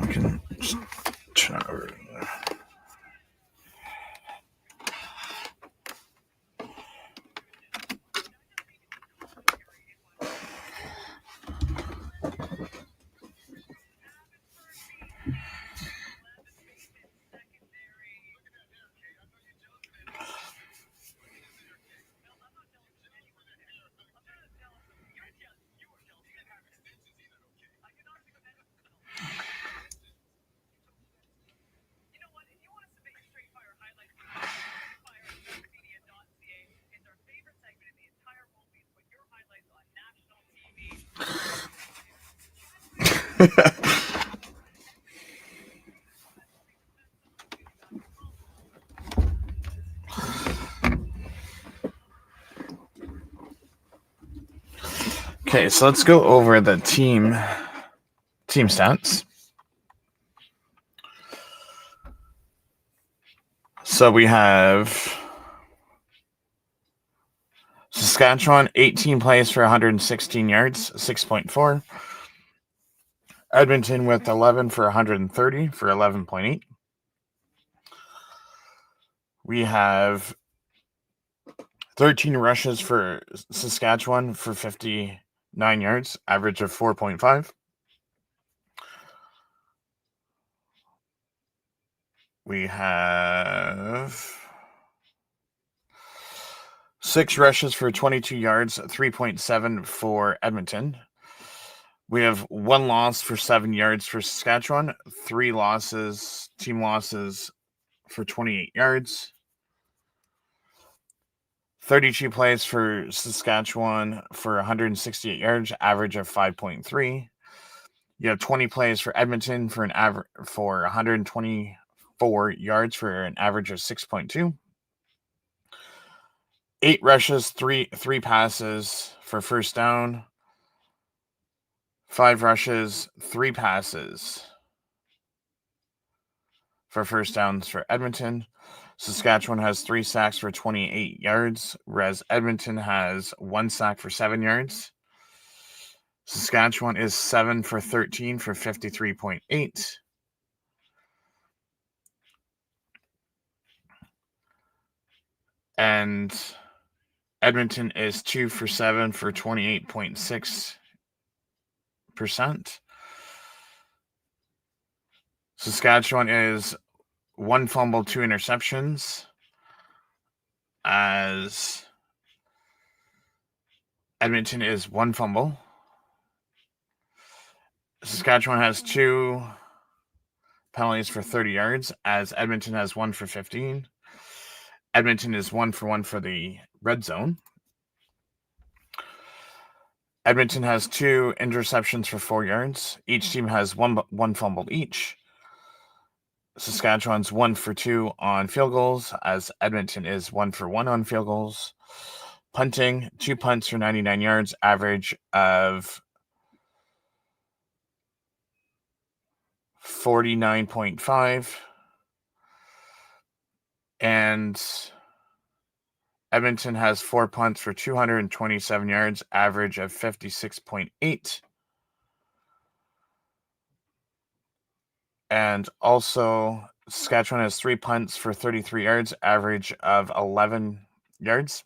I can just turn it over. Okay, so let's go over the team stats. So we have Saskatchewan, 18 plays for 116 yards, 6.4. Edmonton with 11 for 130 for 11.8. We have 13 rushes for Saskatchewan for 59 yards, average of 4.5. We have 6 rushes for 22 yards, 3.7 for Edmonton. We have 1 loss for 7 yards for Saskatchewan, 3 losses, team losses for 28 yards. 32 plays for Saskatchewan for 168 yards, average of 5.3. You have 20 plays for Edmonton for 124 yards for an average of 6.2. 8 rushes, 3 passes for first down. 5 rushes, 3 passes for first downs for Edmonton. Saskatchewan has 3 sacks for 28 yards, whereas Edmonton has 1 sack for 7 yards. Saskatchewan is 7 for 13 for 53.8. And Edmonton is 2 for 7 for 28.6%. Saskatchewan is 1 fumble, 2 interceptions, as Edmonton is 1 fumble. Saskatchewan has 2 penalties for 30 yards, as Edmonton has 1 for 15. Edmonton is 1 for 1 for the red zone. Edmonton has 2 interceptions for 4 yards. Each team has one fumble each. Saskatchewan's 1 for 2 on field goals, as Edmonton is 1 for 1 on field goals. Punting, 2 punts for 99 yards, average of 49.5. And Edmonton has 4 punts for 227 yards, average of 56.8. And also, Saskatchewan has 3 punts for 33 yards, average of 11 yards.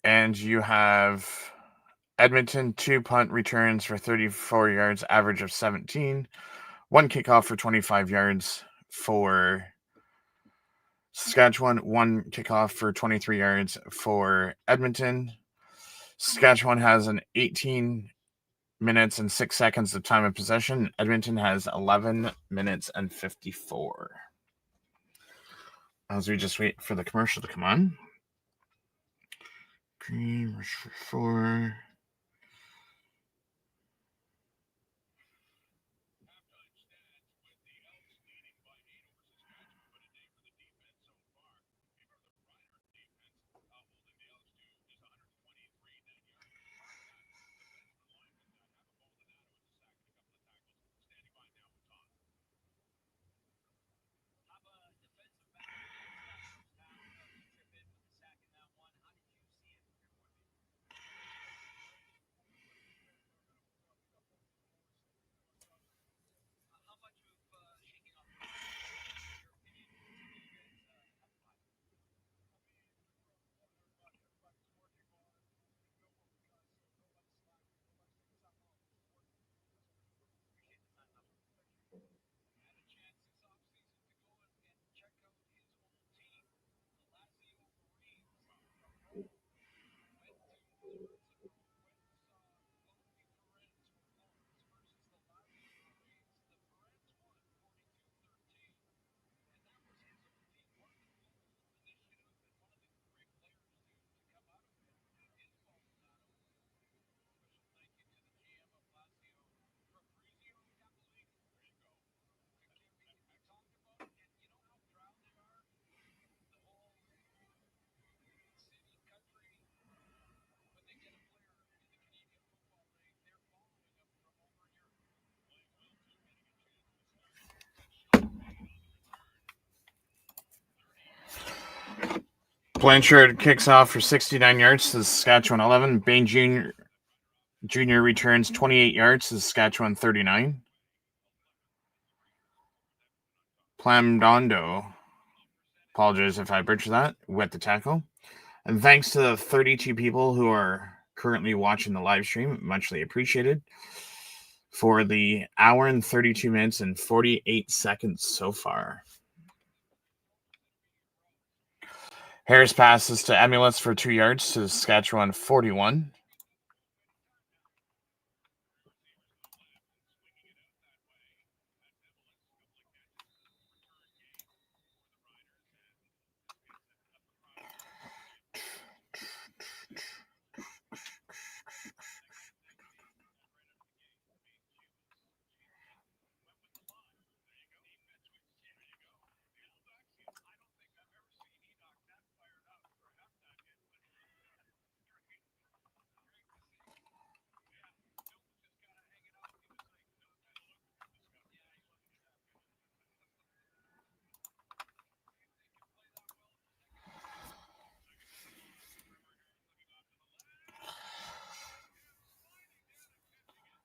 And you have Edmonton, 2 punt returns for 34 yards, average of 17. 1 kickoff for 25 yards for Saskatchewan. 1 kickoff for 23 yards for Edmonton. Saskatchewan has an 18 minutes and 6 seconds of time of possession. Edmonton has 11 minutes and 54. As we just wait for the commercial to come on. Green, rush for 4. Blanchard kicks off for 69 yards to Saskatchewan 11. Bain Jr. returns 28 yards to Saskatchewan 39. Plamdondo, apologize if I butchered that, with the tackle. And thanks to the 32 people who are currently watching the live stream, muchly appreciated. for the hour and 32 minutes and 48 seconds so far. Harris passes to Emulus for 2 yards to Saskatchewan 41.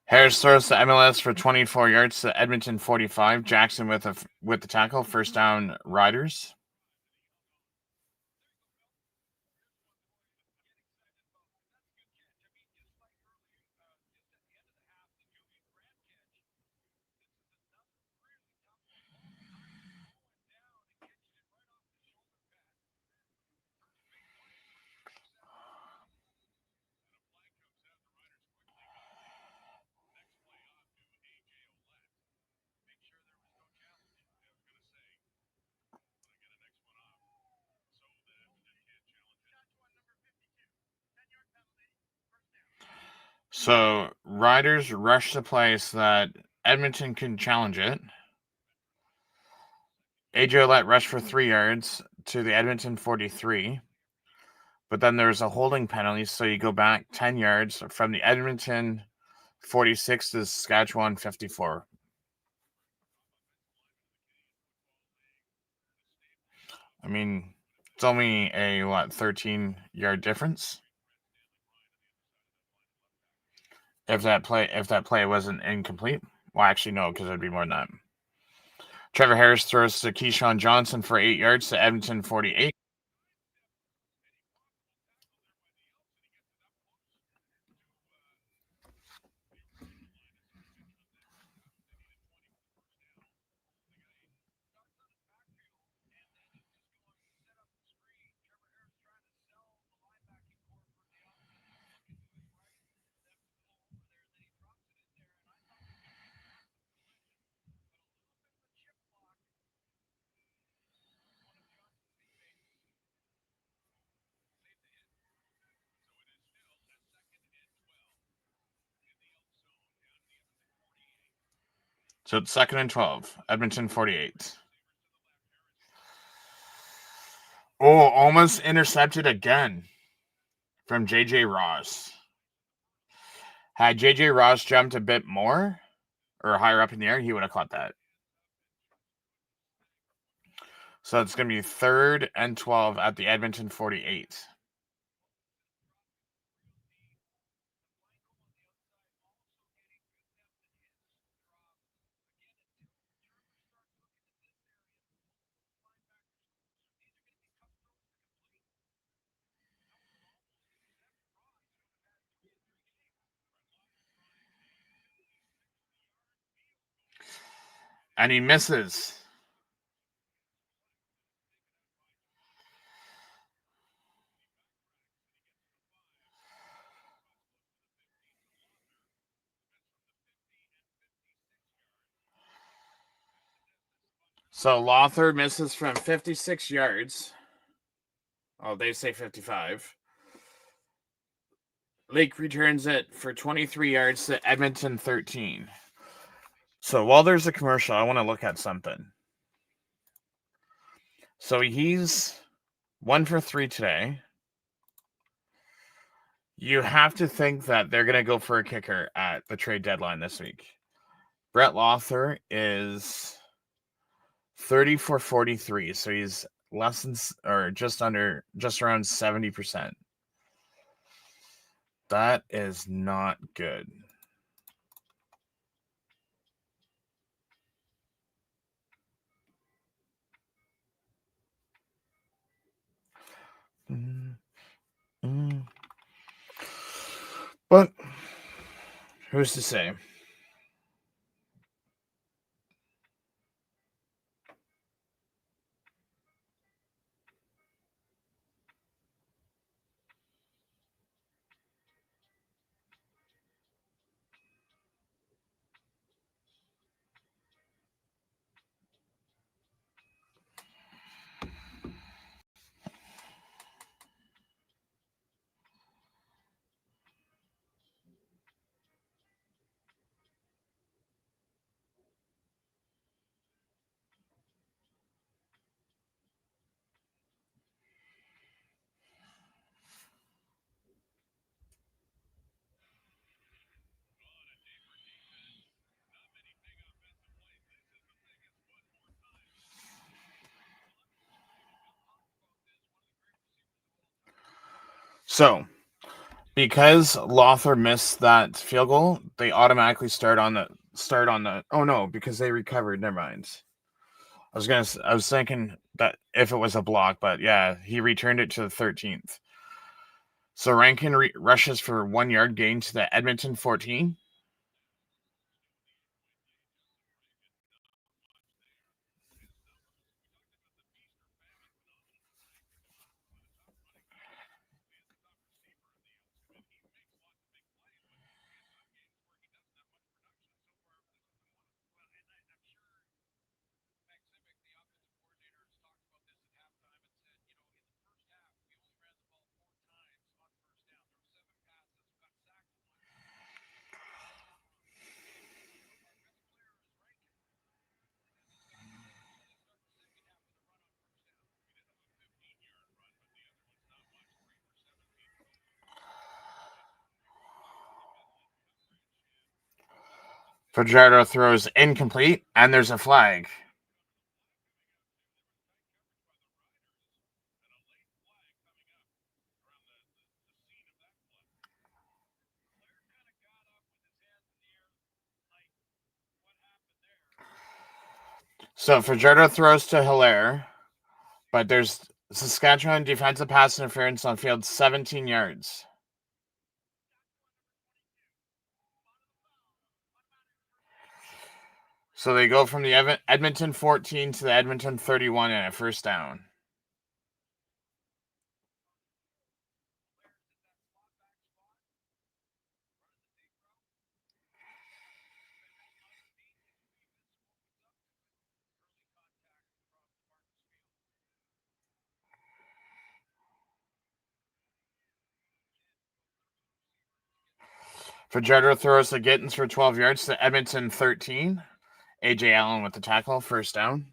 Harris throws to MLS for 24 yards to Edmonton 45. Jackson with the tackle. First down, Riders. So Riders rush the play so that Edmonton can challenge it. AJ Ouellette rushed for 3 yards to the Edmonton 43. But then there's a holding penalty, so you go back 10 yards from the Edmonton 46 to Saskatchewan 54. I mean, it's only a 13-yard difference. If that play wasn't incomplete. Well, actually, no, because it'd be more than that. Trevor Harris throws to Keyshawn Johnson for 8 yards to Edmonton 48. So it's 2nd and 12. Edmonton 48. Oh, almost intercepted again from J.J. Ross. Had J.J. Ross jumped a bit more or higher up in the air, he would have caught that. So it's going to be 3rd and 12 at the Edmonton 48. And he misses. So Lothar misses from 56 yards. Oh, they say 55. Lake returns it for 23 yards to Edmonton 13. So while there's a commercial, I want to look at something. So he's 1 for 3 today. You have to think that they're going to go for a kicker at the trade deadline this week. Brett Lothar is 30 for 43, so he's less than or just around 70%. That is not good. But who's to say? So, because Lothar missed that field goal, they automatically start on the. Oh no, because they recovered. Never mind. I was thinking that if it was a block, but yeah, he returned it to the 13th. So Rankin rushes for 1 yard gain to the Edmonton 14. Fajardo throws incomplete, and there's a flag. So Fajardo throws to Hilaire, but there's Saskatchewan defensive pass interference on field 17 yards. So they go from the Edmonton 14 to the Edmonton 31 and a first down. Fajardo throws to Gittins for 12 yards to Edmonton 13. AJ Allen with the tackle, first down.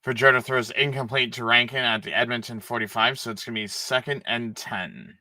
Fajardo throws incomplete to Rankin at the Edmonton 45, so it's going to be 2nd and 10.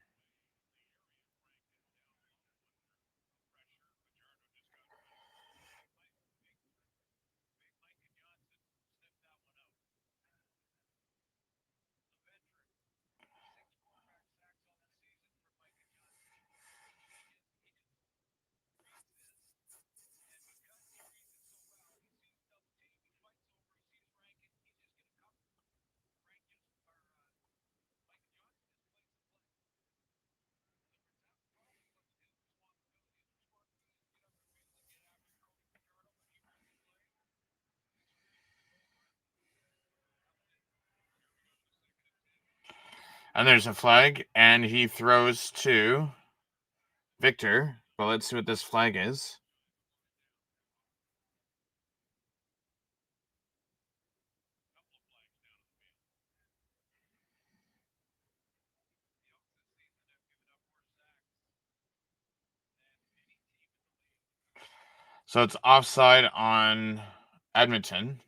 And there's a flag, and he throws to Victor. But let's see what this flag is. So it's offside on Edmonton.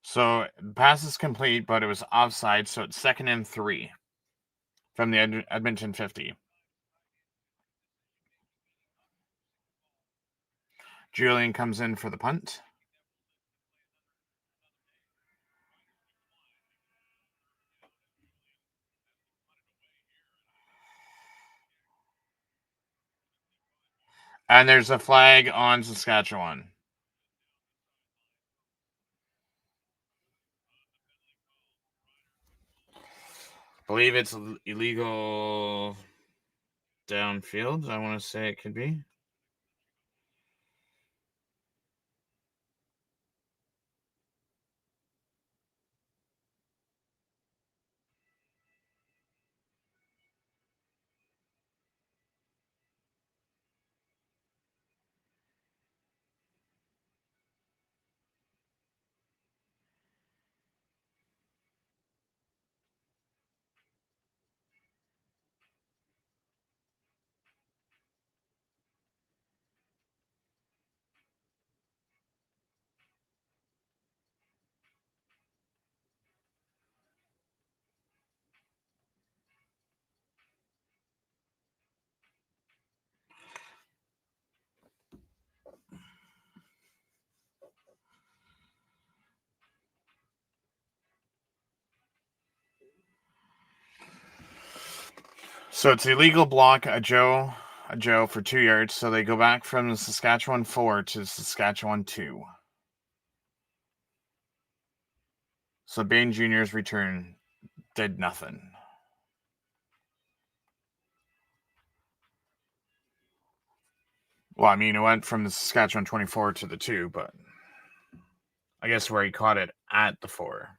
So pass is complete, but it was offside, so it's 2nd and 3 from the Edmonton 50. Julian comes in for the punt. And there's a flag on Saskatchewan. I believe it's illegal downfield. I want to say it could be. So it's illegal block a Joe for 2 yards. So they go back from the Saskatchewan 4 to Saskatchewan 2. So Bain Jr.'s return did nothing. Well, I mean, it went from the Saskatchewan 24 to the 2, but I guess where he caught it at the 4.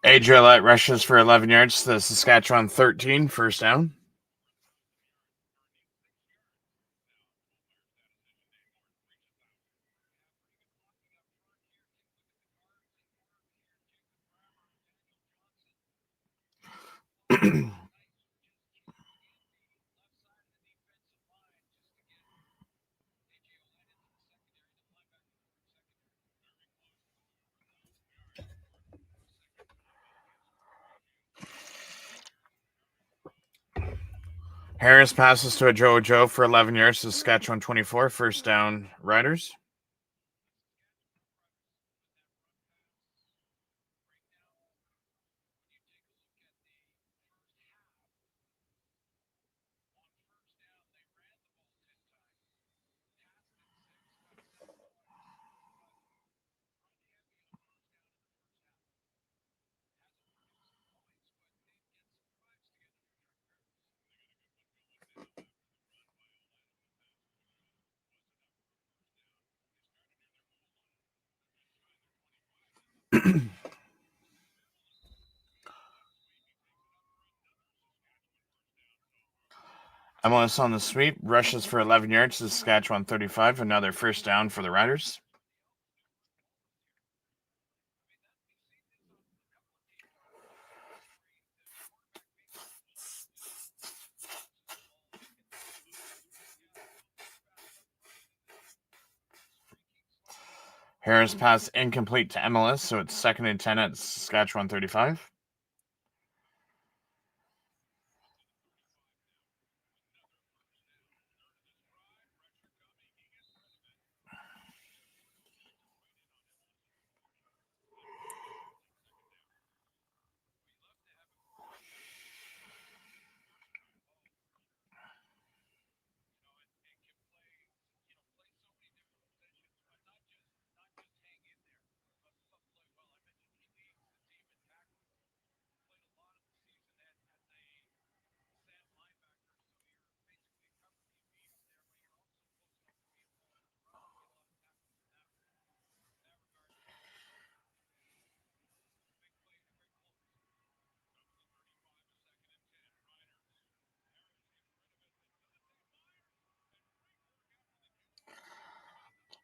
Adrielette rushes for 11 yards to the Saskatchewan 13, first down. Harris passes to a Joe for 11 yards to Saskatchewan 24, first down, Riders. MLS on the sweep, rushes for 11 yards to Saskatchewan 35, another first down for the Riders. Harris pass incomplete to MLS, so it's 2nd and 10 at Saskatchewan 35.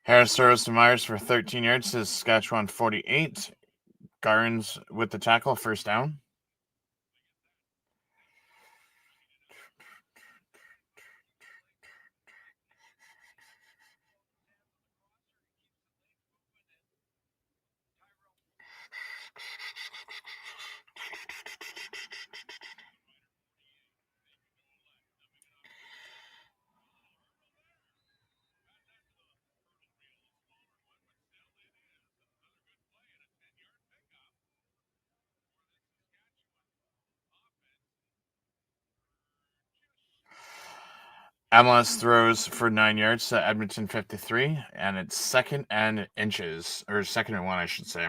Harris throws to Myers for 13 yards to Saskatchewan 48. Garns with the tackle, first down. MLS throws for 9 yards to Edmonton 53, and it's 2nd and inches, or 2nd and 1, I should say.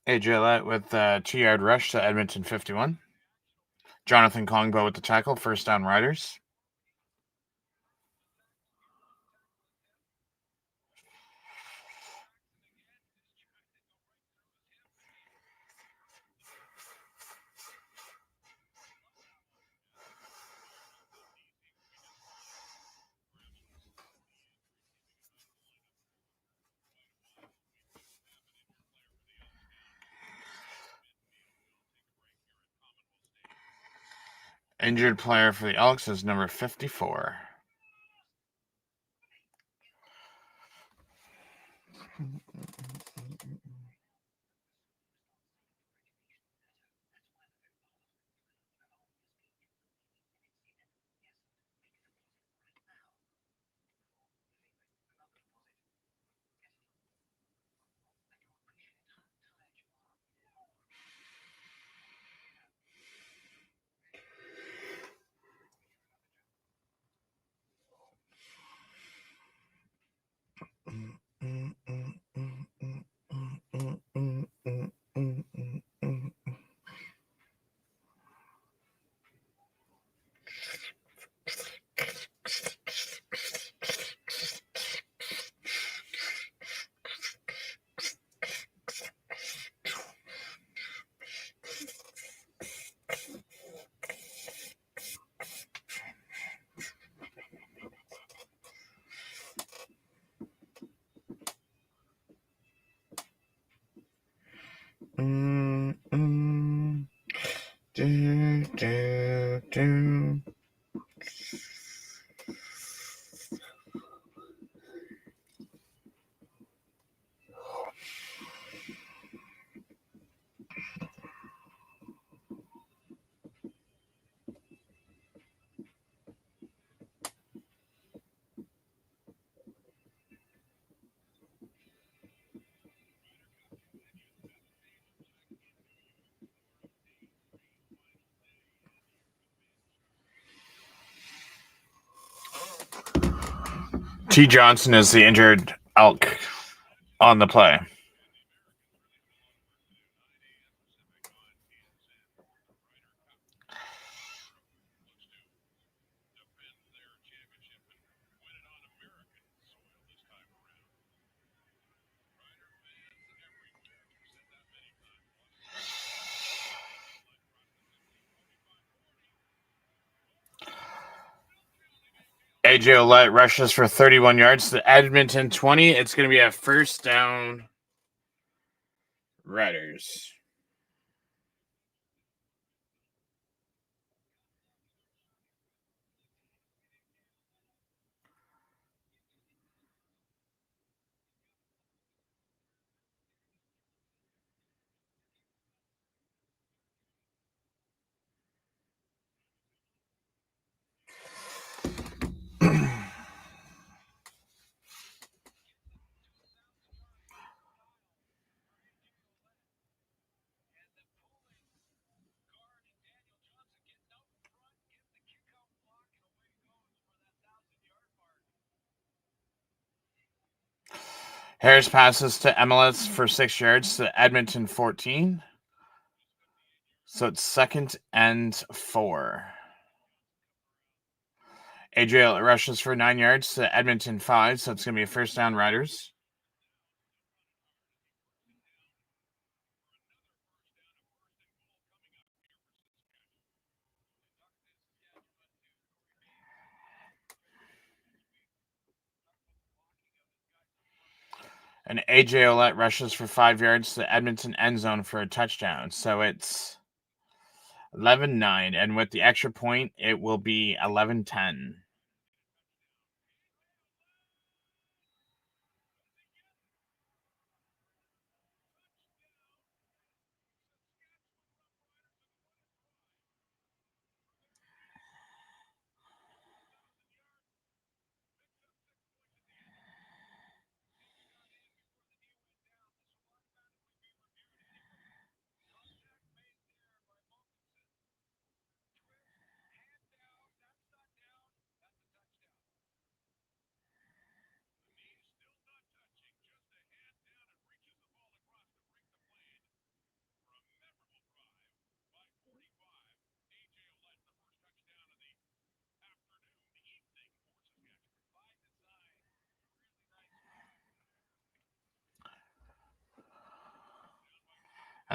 AJ Lett with a 2-yard rush to Edmonton 51. Jonathan Kongbo with the tackle, first down Riders. Injured player for the Elks is number 54. T. Johnson is the injured Elk on the play. AJ Ouellette rushes for 31 yards to Edmonton 20. It's going to be a first down Riders. Harris passes to MLS for 6 yards to Edmonton 14. So it's 2nd and 4. AJ rushes for 9 yards to Edmonton 5. So it's going to be a first down Riders. And AJ Ouellette rushes for 5 yards to Edmonton end zone for a touchdown. So it's 11-9. And with the extra point, it will be 11-10.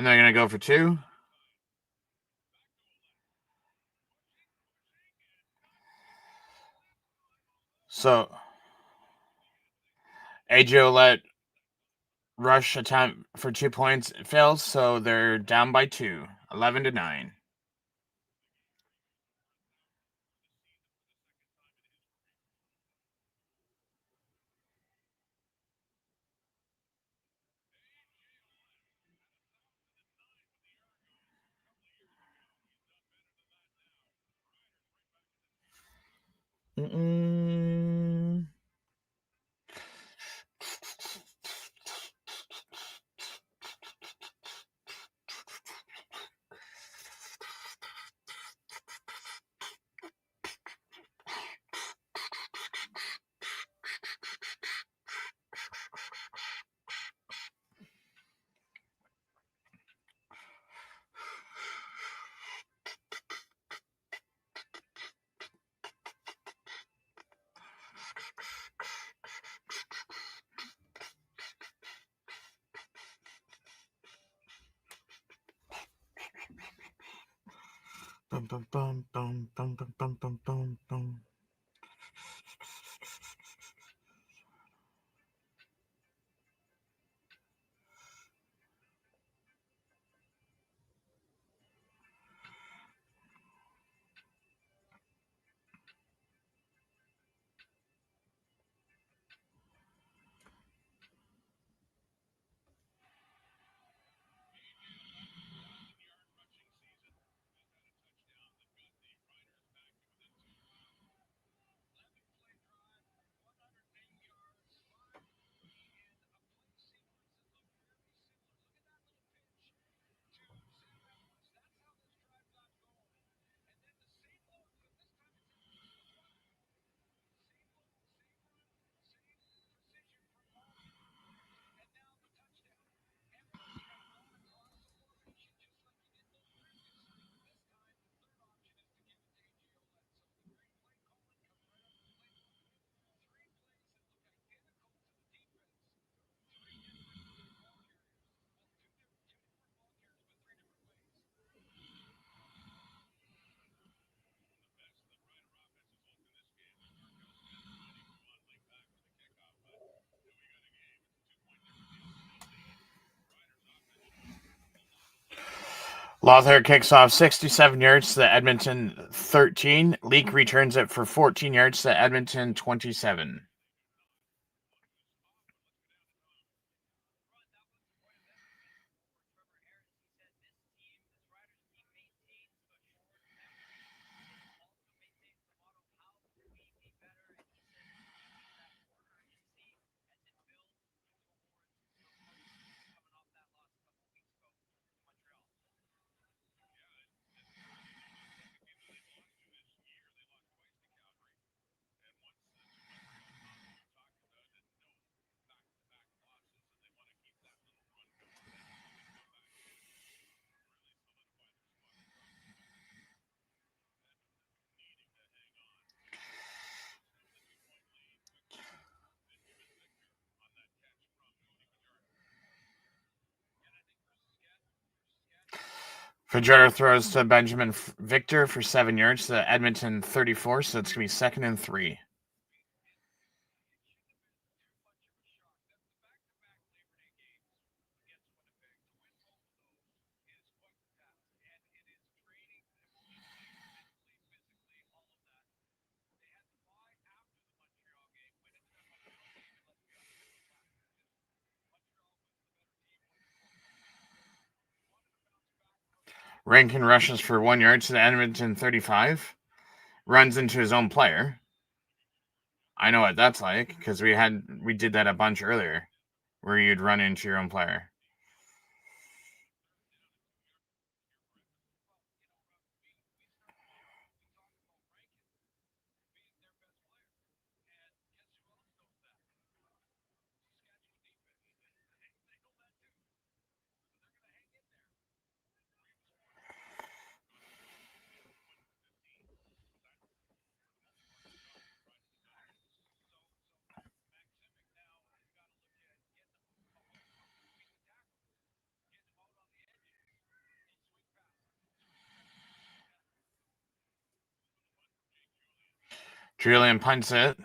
And they're going to go for 2. So AJ Ouellette rush attempt for 2 points fails, so they're down by 2, 11-9. Bum, bum, bum, bum, bum, bum, bum, bum, bum, bum. Lothair kicks off 67 yards to the Edmonton 13. Leak returns it for 14 yards to Edmonton 27. Fajardo throws to Benjamin Victor for 7 yards to Edmonton 34, so it's going to be 2nd and 3. Rankin rushes for 1 yard to the Edmonton 35, runs into his own player. I know what that's like because we did that a bunch earlier, where you'd run into your own player. Julian punts it.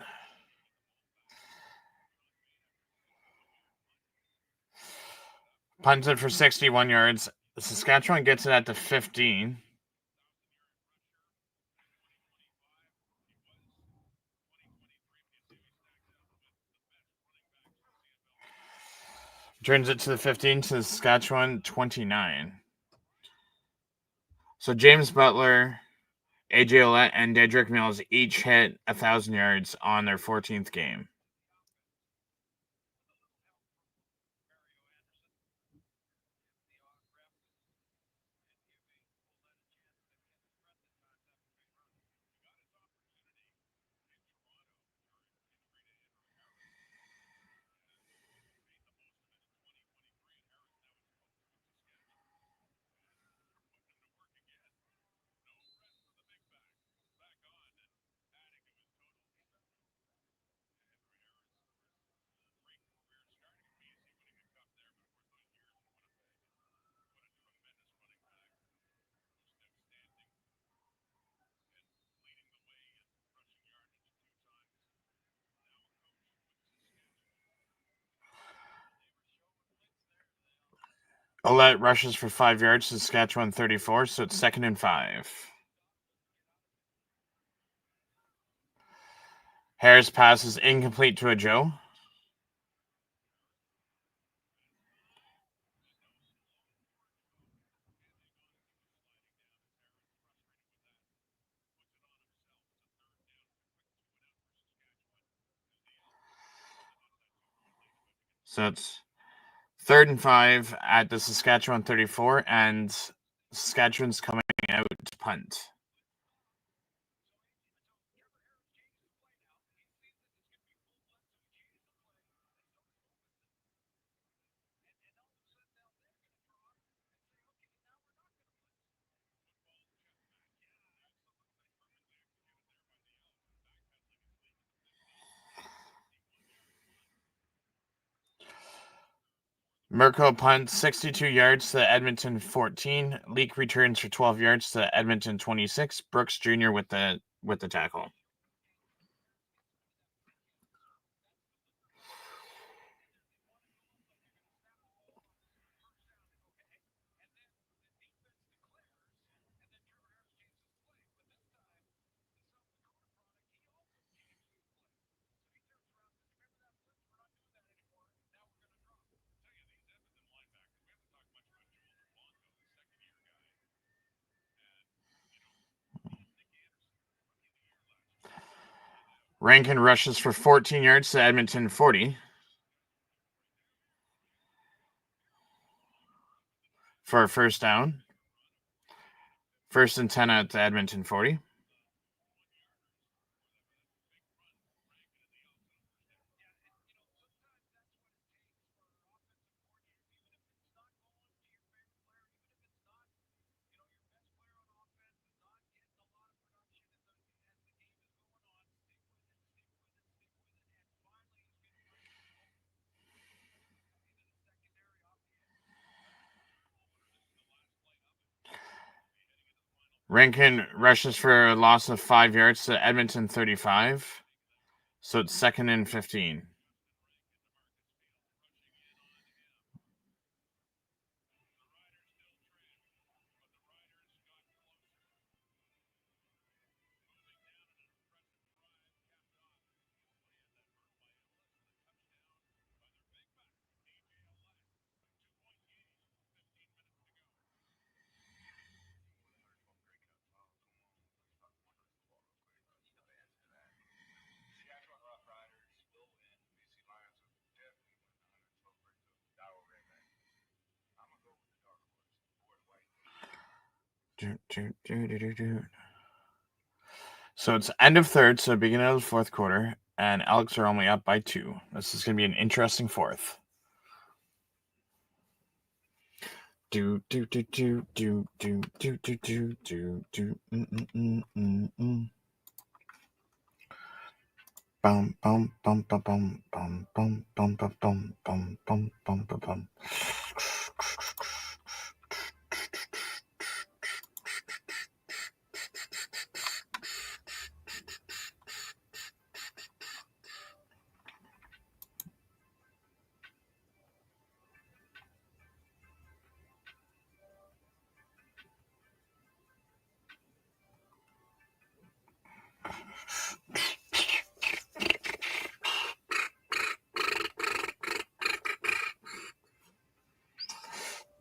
Punts it for 61 yards. Saskatchewan gets it at the 15. Turns it to the 15 to the Saskatchewan 29. So James Butler, AJ Ouellette, and Dedrick Mills each hit 1,000 yards on their 14th game. Ouellette rushes for 5 yards to Saskatchewan 34, so it's 2nd and 5. Harris passes incomplete to a Joe. So it's 3rd and 5 at the Saskatchewan 34, and Saskatchewan's coming out to punt. Mirko punts 62 yards to Edmonton 14. Leak returns for 12 yards to Edmonton 26. Brooks Jr. with the tackle. Rankin rushes for 14 yards to Edmonton 40 for a first down. 1st and 10 at the Edmonton 40. Rankin rushes for a loss of 5 yards to Edmonton 35. So it's 2nd and 15. Saskatchewan Roughriders will win. BC Lions will definitely win 112 break to Dow Redneck. I'm gonna go with the dark horse, Board White. So it's end of 3rd, so beginning of the 4th quarter, and Elks are only up by 2. This is going to be an interesting 4th. Do do do do do do do do do do do bum bum bum bum bum bum bum bum bum bum bum bum bum bum bum.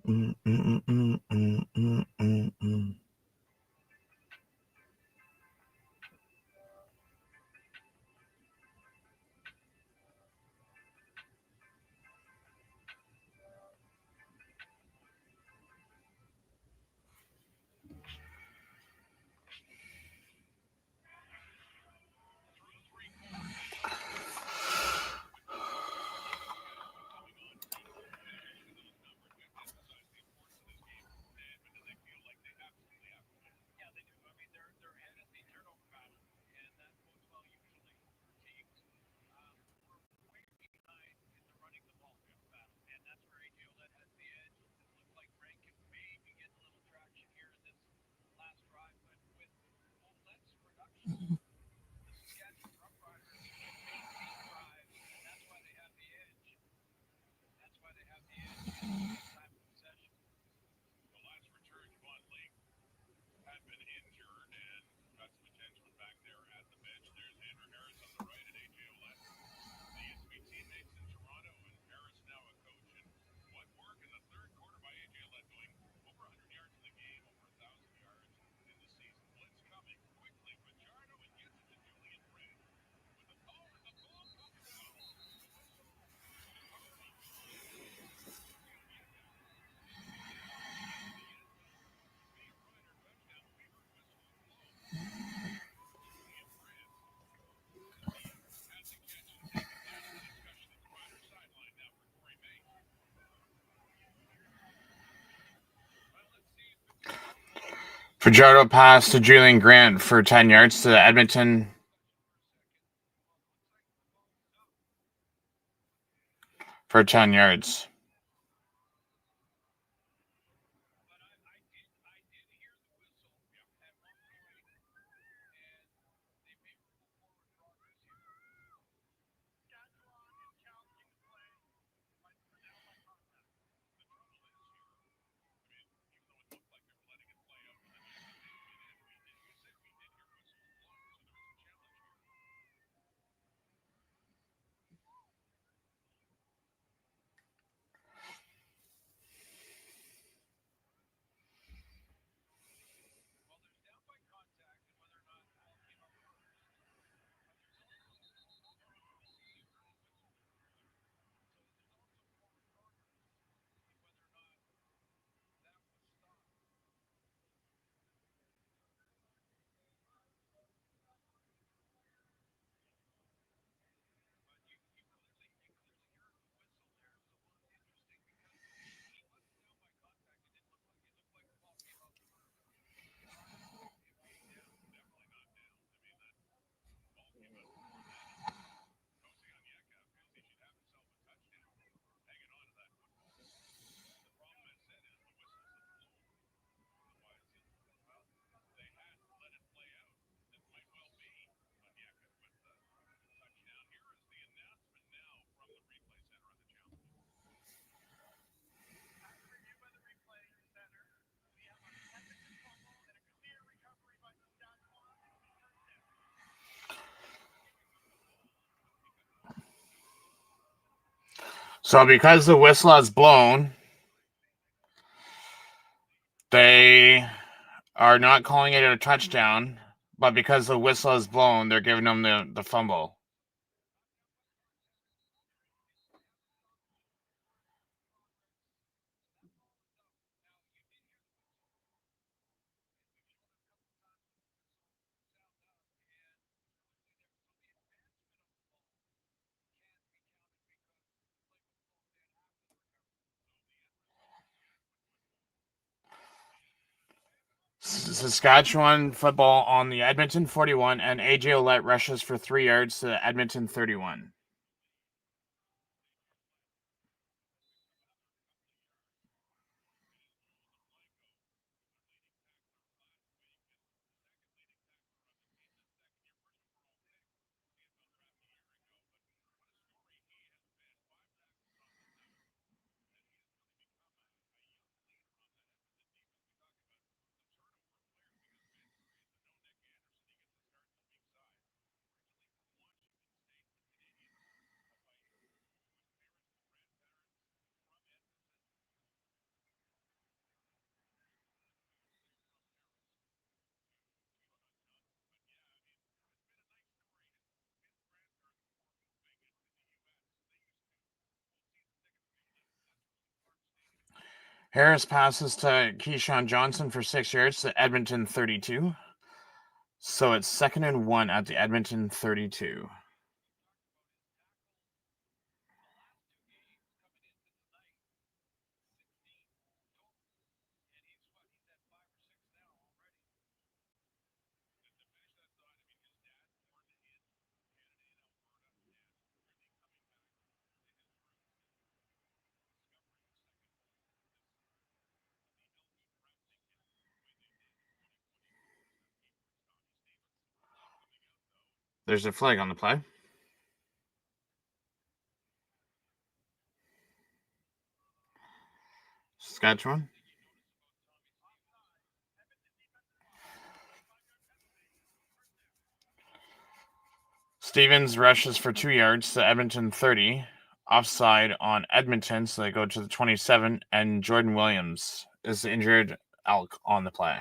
The last return punt league had been injured and got some attention back there at the bench. There's Andrew Harris on the right and AJ Olette. They used to be teammates in Toronto, and Harris now a coach. And what work in the third quarter by AJ Olette, going over 100 yards in the game, over 1,000 yards in the season. Blitz coming quickly. Fajardo and gets it to Julian Grant. With the call and the ball comes down. The whistle. Fajardo pass to Julian Grant for 10 yards to Edmonton. For 10 yards. So because the whistle has blown, they are not calling it a touchdown, but because the whistle has blown, they're giving them the fumble. Saskatchewan football on the Edmonton 41, and AJ Olette rushes for 3 yards to the Edmonton 31. Harris passes to Keyshawn Johnson for 6 yards to Edmonton 32. So it's 2nd and 1 at the Edmonton 32. There's a flag on the play. Saskatchewan. Stevens rushes for 2 yards to Edmonton 30. Offside on Edmonton, so they go to the 27, and Jordan Williams is the injured Elk on the play.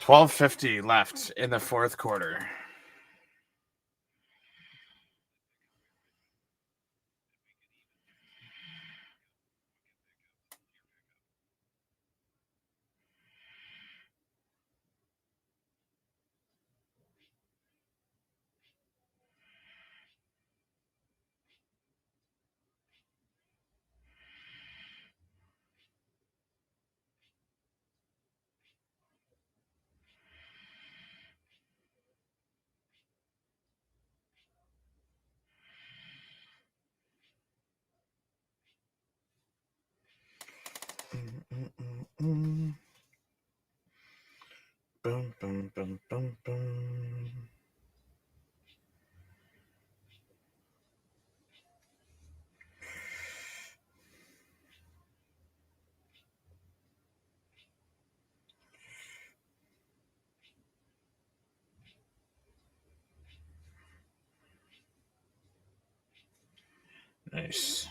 $12.50 left in the fourth quarter. Boom, boom, boom, boom, boom. Nice.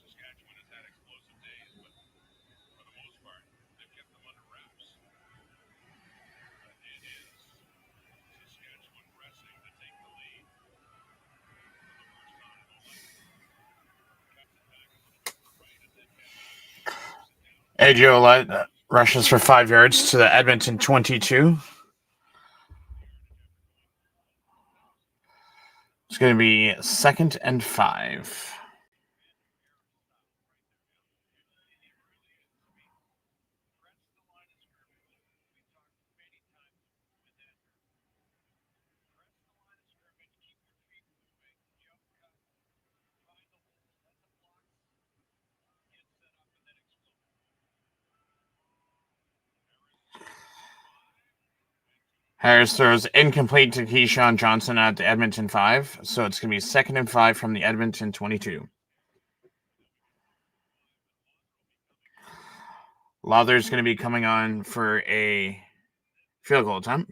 Saskatchewan has had explosive days, but for the most part, they've kept them under wraps. It is Saskatchewan pressing to take the lead for the first time in all night. Cuts it back a little bit to the right as they head out. AJ Ouellette rushes for 5 yards to the Edmonton 22. It's going to be 2nd and 5. Harris throws incomplete to Keyshawn Johnson at the Edmonton 5, so it's going to be 2nd and 5 from the Edmonton 22. Lawler's going to be coming on for a field goal attempt.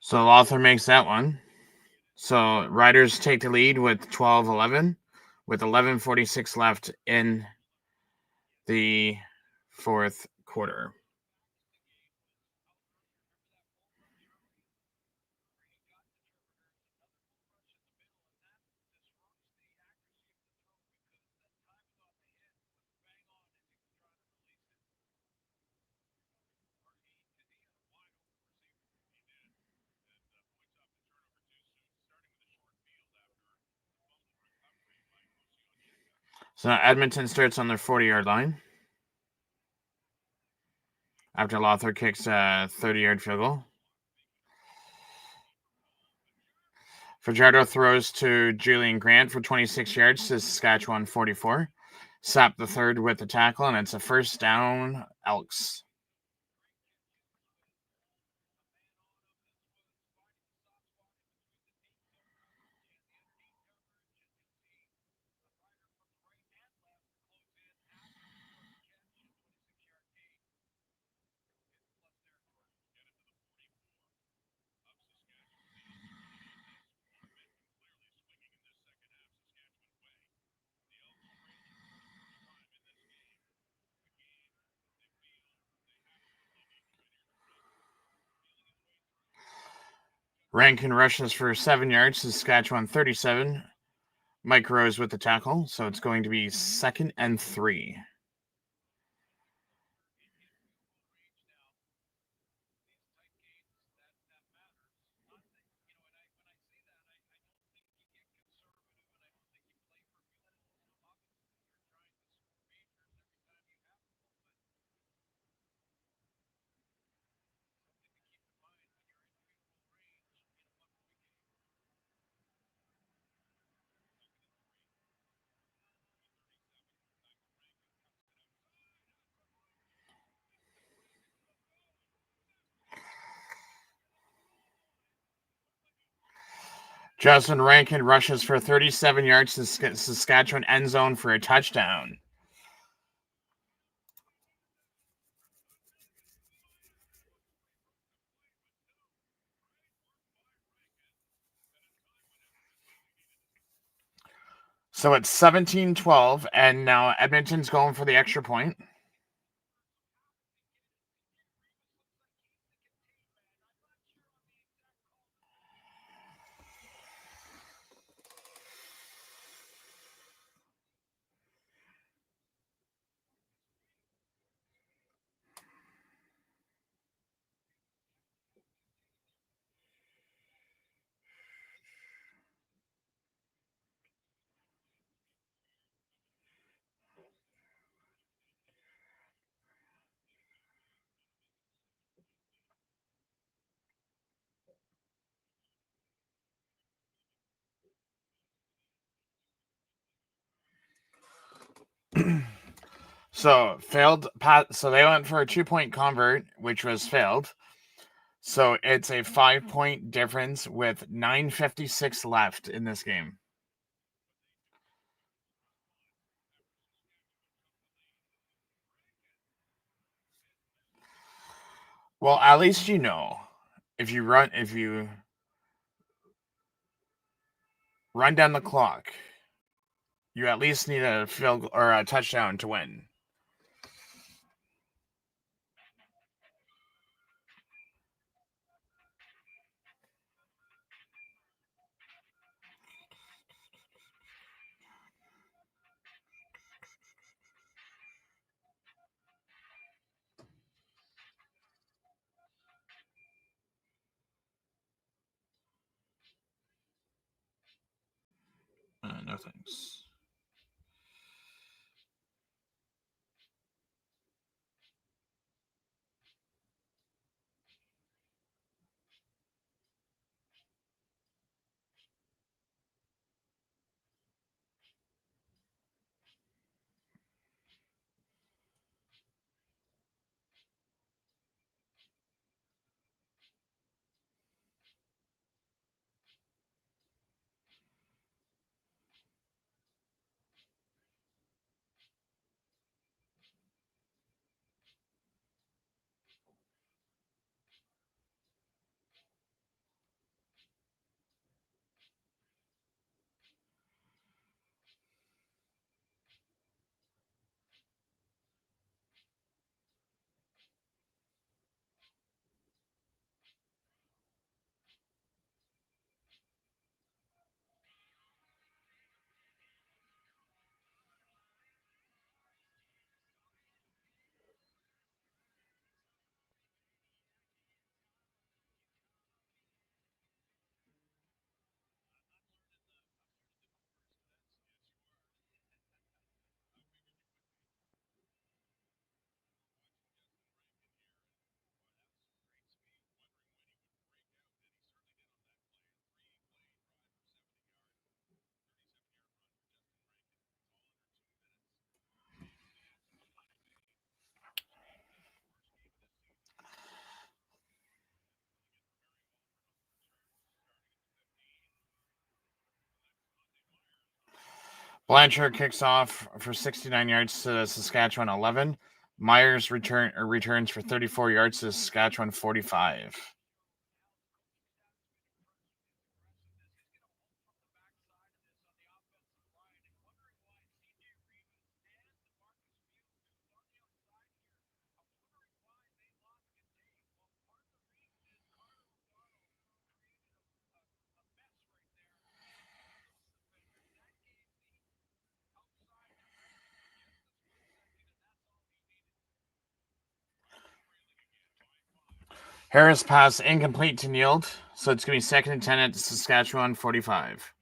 So Lothar makes that one. So Riders take the lead with 12-11, with 11:46 left in the fourth quarter. So now Edmonton starts on their 40-yard line after Lothar kicks a 30-yard field goal. Fajardo throws to Julian Grant for 26 yards to Saskatchewan 44. Sapp the third with the tackle, and it's a first down, Elks. Rankin rushes for 7 yards to Saskatchewan 37. Mike Rose with the tackle, so it's going to be 2nd and 3. Justin Rankin rushes for 37 yards to Saskatchewan end zone for a touchdown. So it's 17-12, and now Edmonton's going for the extra point. So failed. So they went for a 2-point convert, which was failed. So it's a 5-point difference with 9:56 left in this game. Well, at least you know if you run down the clock, you at least need a field or a touchdown to win. no thanks. Blanchard kicks off for 69 yards to Saskatchewan 11. Myers returns for 34 yards to Saskatchewan 45. Harris pass incomplete to Neild, so it's going to be 2nd and 10 at Saskatchewan 45.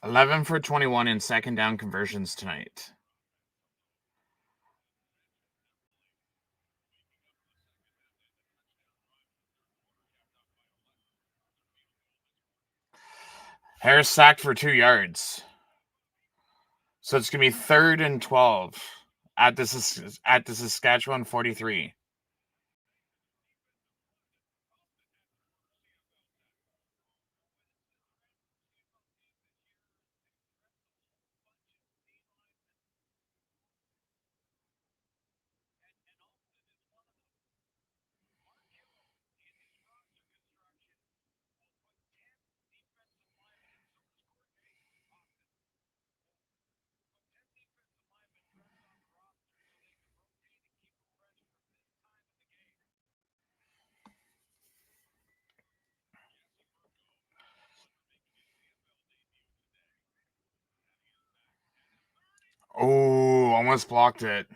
$11 for 21 in second down conversions tonight. Harris sacked for 2 yards. So it's going to be 3rd and 12 at the Saskatchewan 43. Oh, almost blocked it.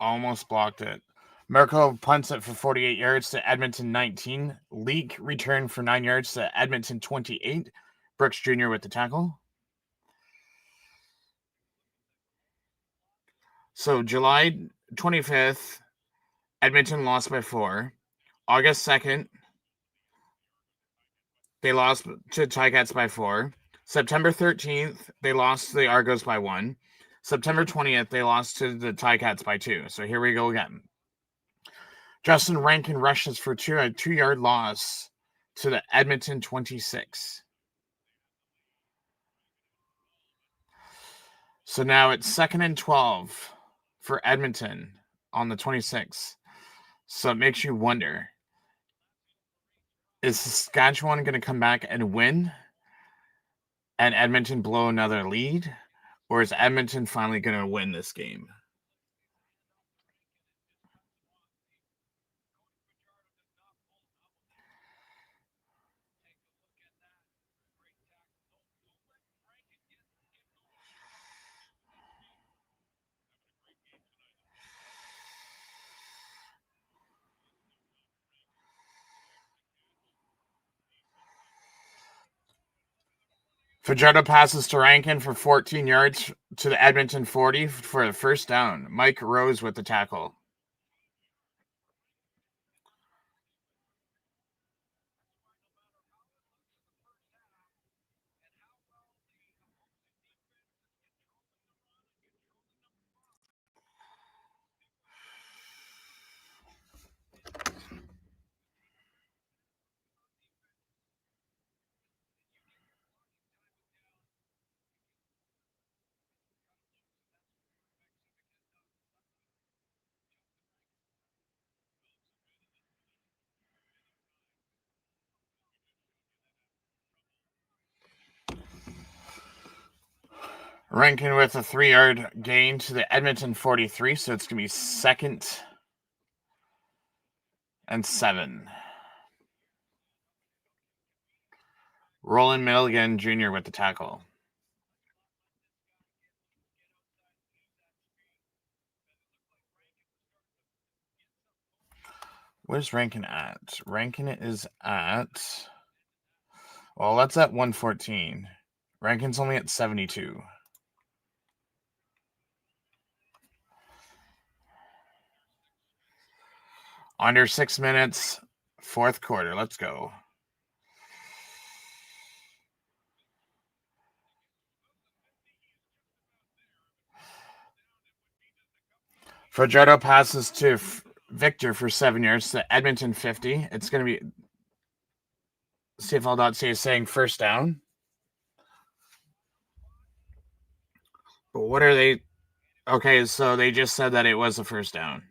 Almost blocked it. Merkel punts it for 48 yards to Edmonton 19. Leak return for 9 yards to Edmonton 28. Brooks Jr. with the tackle. So July 25th, Edmonton lost by 4. August 2nd, they lost to Ticats by 4. September 13th, they lost to the Argos by 1. September 20th, they lost to the Ticats by 2. So here we go again. Justin Rankin rushes for a 2-yard loss to the Edmonton 26. So now it's 2nd and 12 for Edmonton on the 26th. So it makes you wonder, is Saskatchewan going to come back and win and Edmonton blow another lead? Or is Edmonton finally going to win this game? Fajardo passes to Rankin for 14 yards to the Edmonton 40 for the first down. Mike Rose with the tackle. Rankin with a 3-yard gain to the Edmonton 43, so it's going to be 2nd and 7. Roland Milligan Jr. with the tackle. Where's Rankin at? Rankin is at... Well, that's at 114. Rankin's only at 72. Under 6 minutes, 4th quarter. Let's go. Fajardo passes to Victor for 7 yards to Edmonton 50. It's going to be CFL.ca saying first down. But what are they? Okay, so they just said that it was a first down.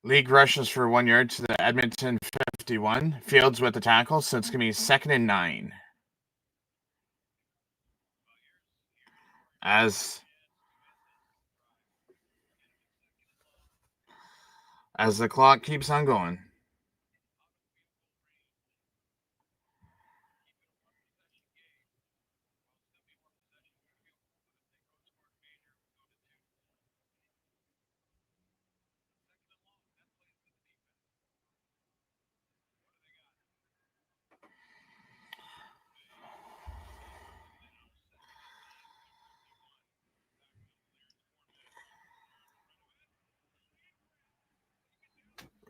League rushes for 1 yard to the Edmonton 51. Fields with the tackle, so it's going to be 2nd and 9. As the clock keeps on going.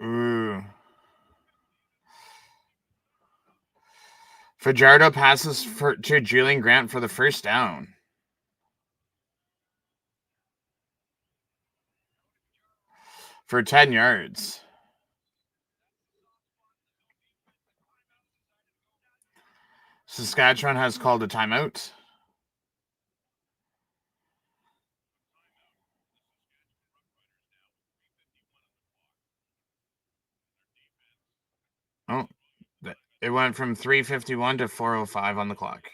Ooh. Fajardo passes to Julian Grant for the first down. For 10 yards. Saskatchewan has called a timeout. Oh, it went from 3:51 to 4:05 on the clock.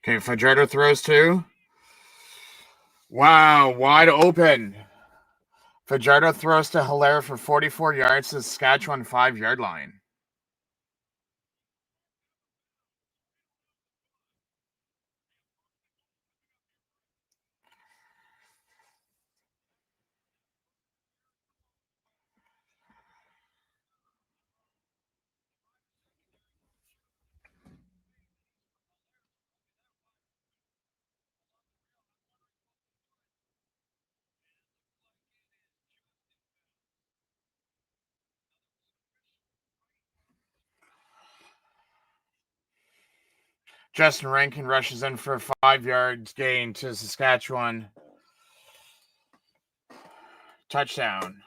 Okay, Fajardo throws to. Wow, wide open. Fajardo throws to Hilaire for 44 yards to the Saskatchewan 5-yard line. Justin Rankin rushes in for a 5 yards gain to Saskatchewan. Touchdown.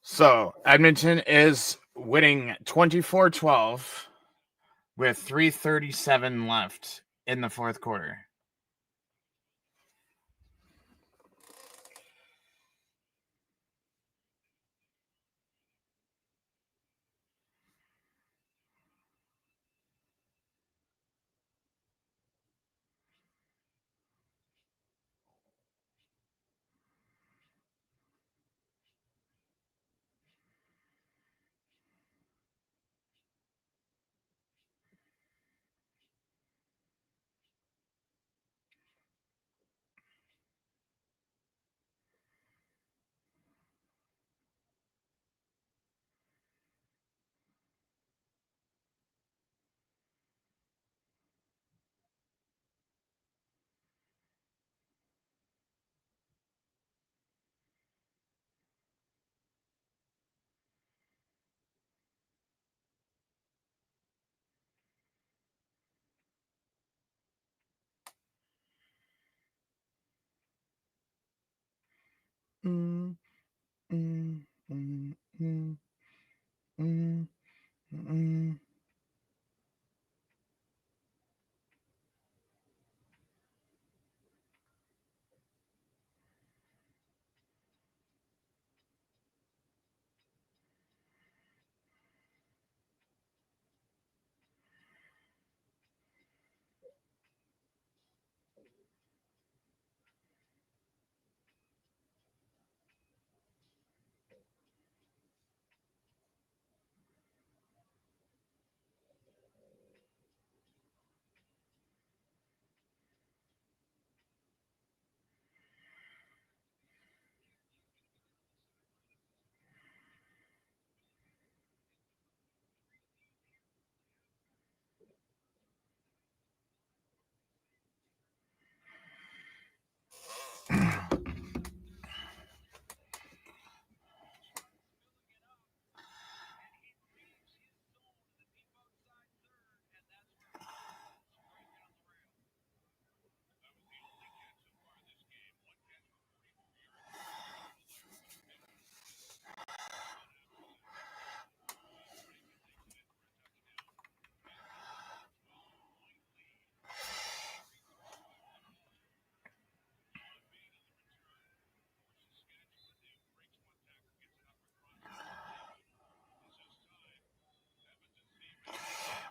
So Edmonton is winning 24-12 with 3:37 left in the fourth quarter. Mm, mm, mm, mm, mm, mm.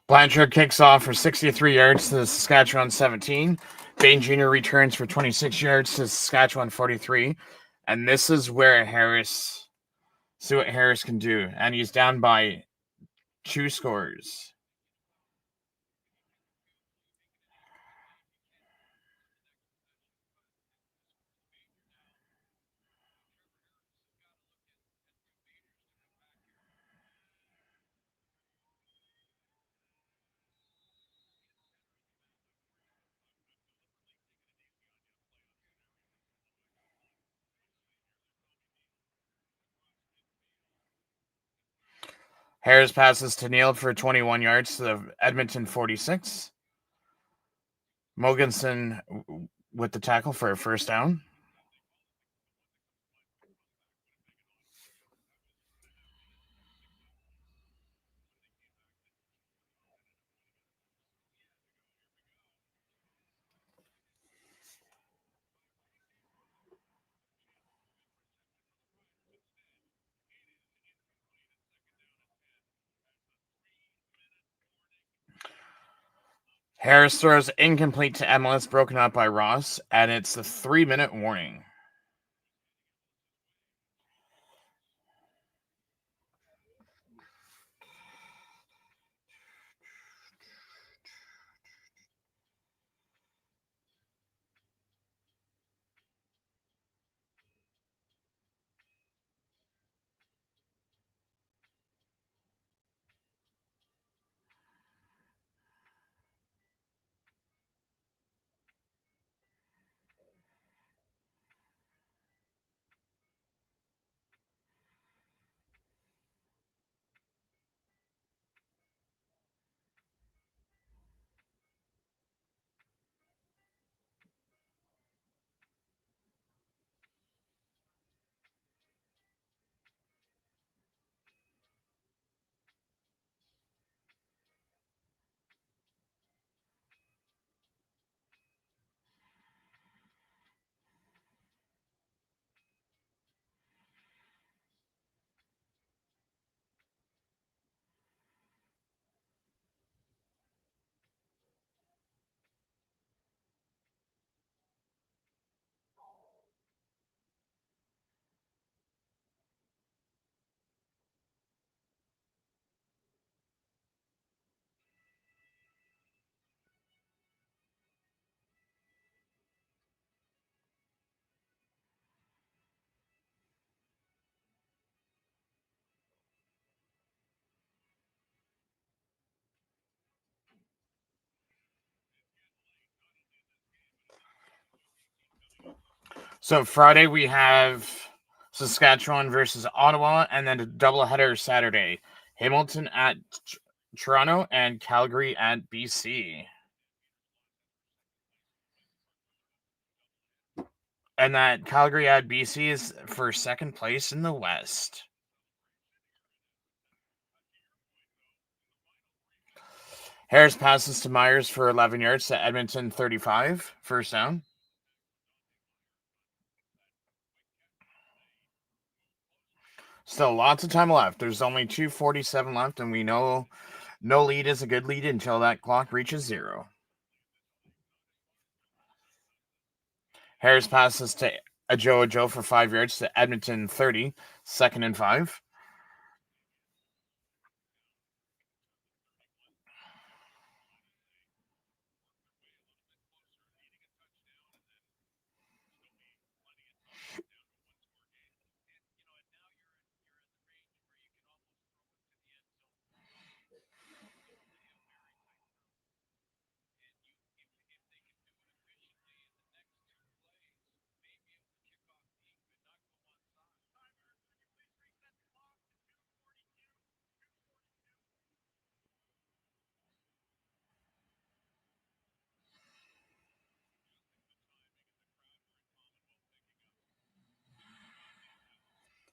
Blanchard kicks off for 63 yards to the Saskatchewan 17. Bain Jr. returns for 26 yards to Saskatchewan 43. And this is where Harris, see what Harris can do. And he's down by 2 scores. Harris passes to Neal for 21 yards to the Edmonton 46. Mogensen with the tackle for a first down. Harris throws incomplete to Emilus, broken up by Ross, and it's a 3-minute warning. So Friday we have Saskatchewan versus Ottawa, and then a doubleheader Saturday. Hamilton at Toronto and Calgary at BC. And that Calgary at BC is for second place in the West. Harris passes to Myers for 11 yards to Edmonton 35, first down. Still lots of time left. There's only 2:47 left, and we know no lead is a good lead until that clock reaches 0. Harris passes to Joe for 5 yards to Edmonton 30, second and 5.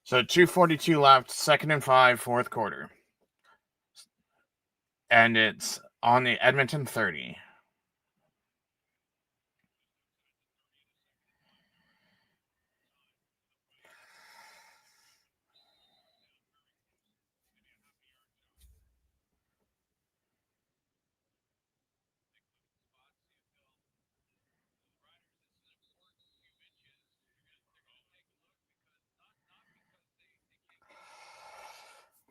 So 2:42 left, second and 5, fourth quarter. And it's on the Edmonton 30.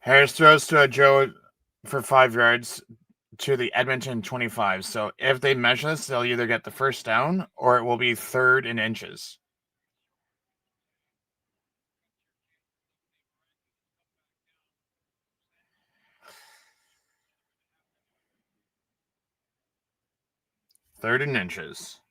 Harris throws to Joe for 5 yards to the Edmonton 25. So if they measure this, they'll either get the first down or it will be third in inches. Third in inches.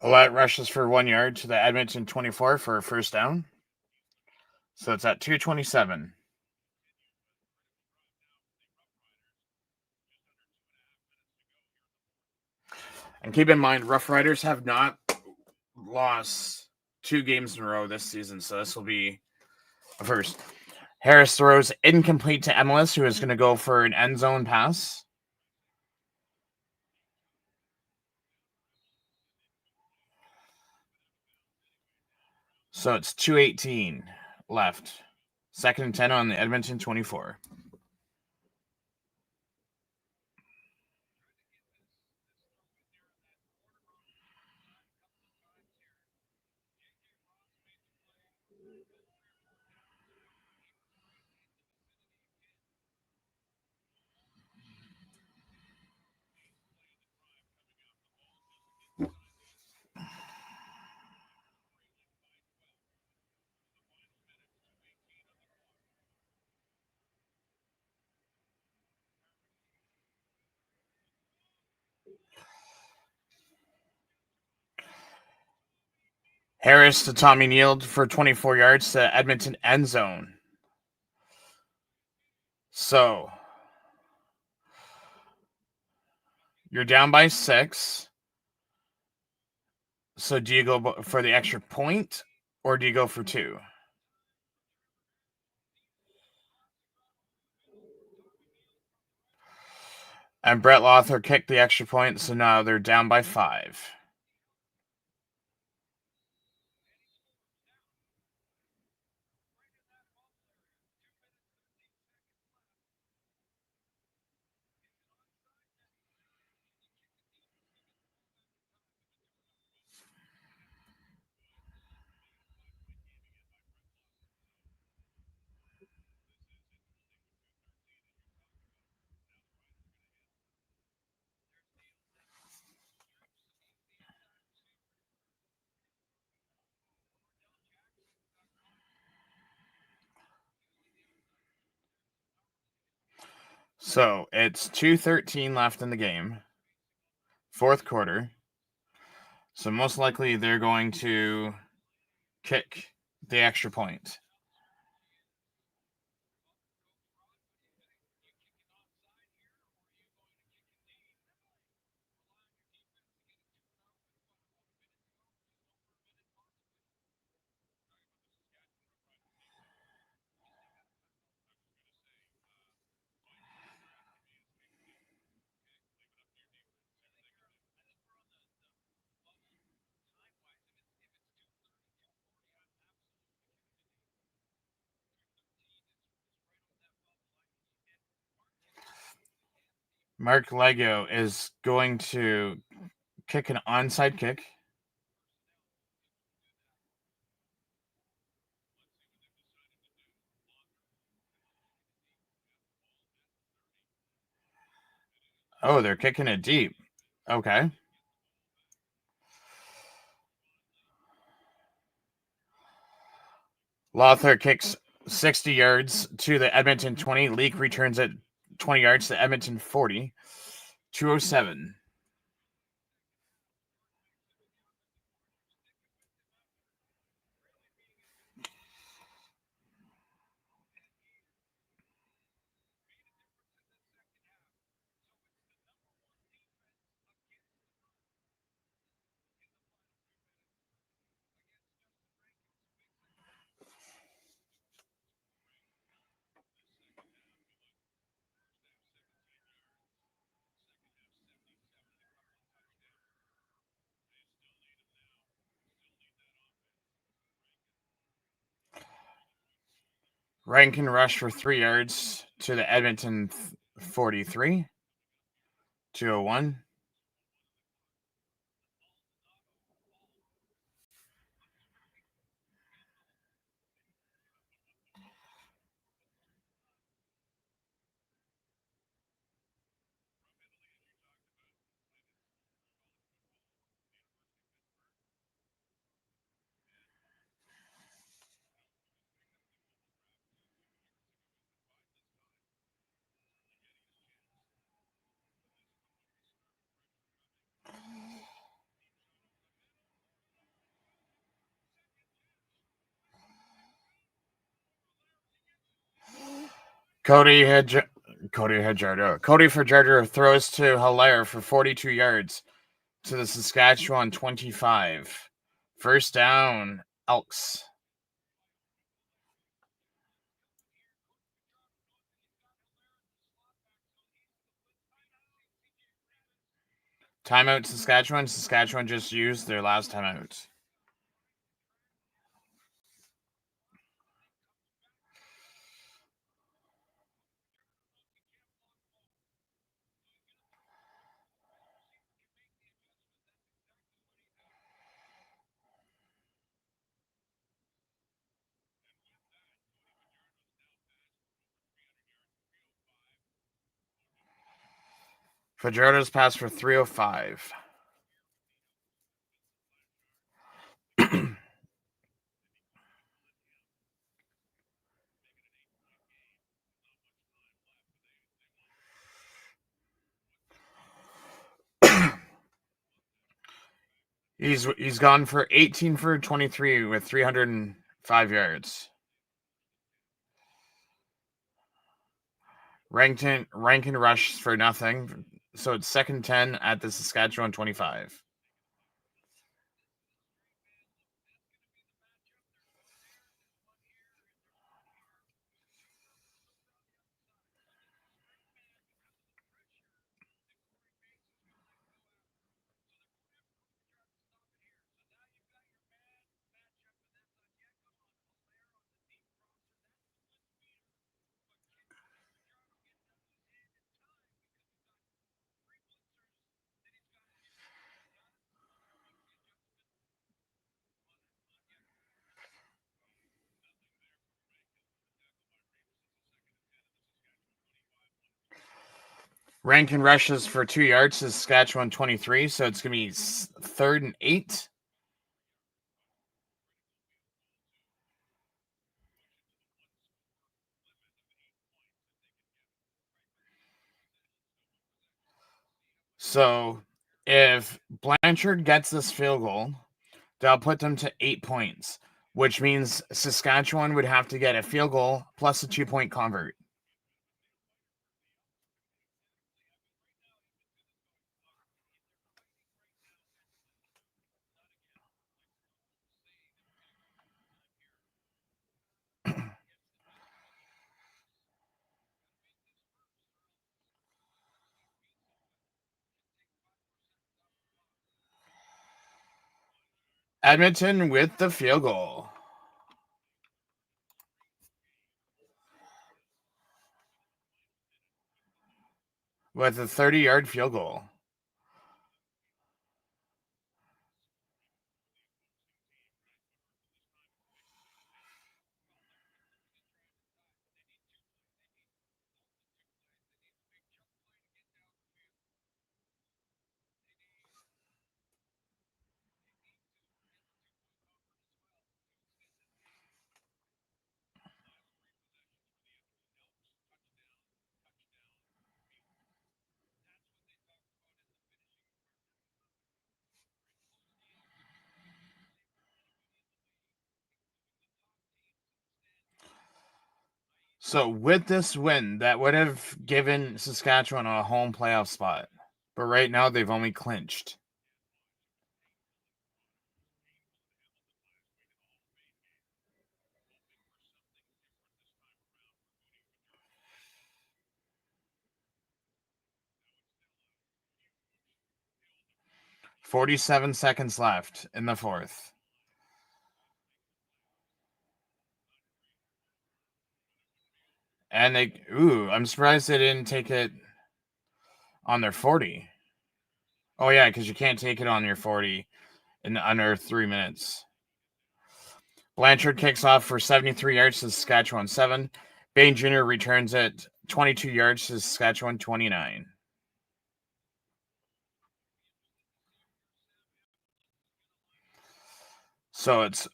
Ouellette rushes for 1 yard to the Edmonton 24 for a first down. So it's at 2:27. And keep in mind, Roughriders have not lost 2 games in a row this season, so this will be a first. Harris throws incomplete to MLS, who is going to go for an end zone pass. So it's 2:18 left. 2nd and 10 on the Edmonton 24. Harris to Tommy Neal for 24 yards to Edmonton end zone. So you're down by 6. So do you go for the extra point or do you go for 2? And Brett Lothar kicked the extra point, so now they're down by 5. So it's 2:13 left in the game. 4th quarter. So most likely they're going to kick the extra point. Mark Lego is going to kick an onside kick. Oh, they're kicking it deep. Okay. Lothar kicks 60 yards to the Edmonton 20. Leak returns it 20 yards to Edmonton 40. 2:07. Rankin rushed for 3 yards to the Edmonton 43. 2:01. Cody Fajardo throws to Hilaire for 42 yards to the Saskatchewan 25. First down, Elks. Timeout, Saskatchewan. Saskatchewan just used their last timeout. Fajardo's pass for 305. He's gone for 18 for 23 with 305 yards. Rankin rushed for nothing, so it's 2nd 10 at the Saskatchewan 25. Rankin rushes for 2 yards to Saskatchewan 23, so it's going to be 3rd and 8. So if Blanchard gets this field goal, that'll put them to 8 points, which means Saskatchewan would have to get a field goal plus a 2-point convert. Edmonton with the field goal. With a 30-yard field goal. So with this win, that would have given Saskatchewan a home playoff spot. But right now, they've only clinched. "47 seconds left in the 4th. And I'm surprised they didn't take it on their 40. Oh, yeah, because you can't take it on your 40 in under 3 minutes. Blanchard kicks off for 73 yards to Saskatchewan 7. Bain Jr. returns it 22 yards to Saskatchewan 29. So it's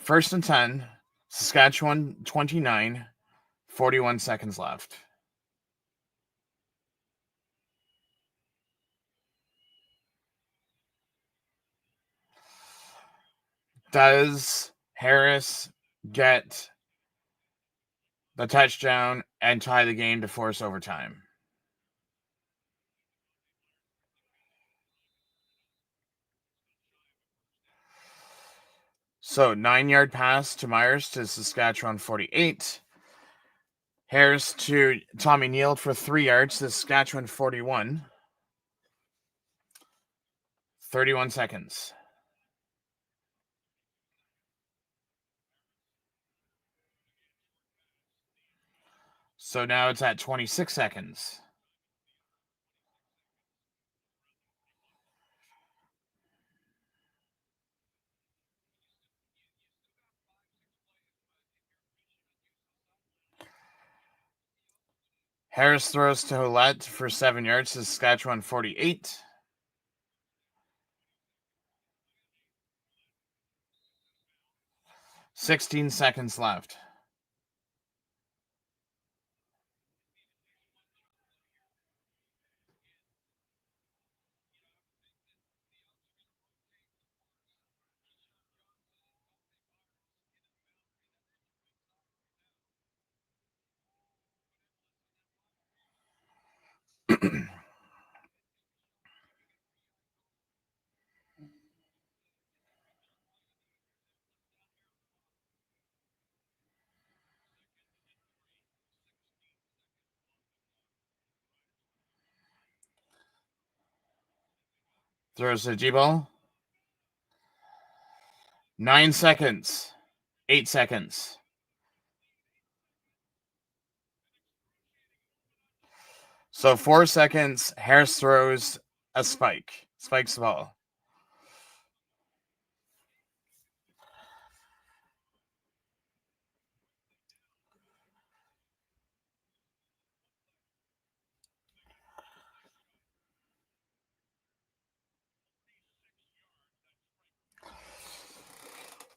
1st and 10, Saskatchewan 29, 41 seconds left. Does Harris get the touchdown, and tie the game to force overtime. So 9-yard pass to Myers to Saskatchewan 48. Harris to Tommy Neal for 3 yards to Saskatchewan 41. 31 seconds. So now it's at 26 seconds. Harris throws to Ouellette for 7 yards to Saskatchewan 48. 16 seconds left. Throws to G-ball. 9 seconds. 8 seconds. So 4 seconds. Harris throws a spike. Spikes the ball.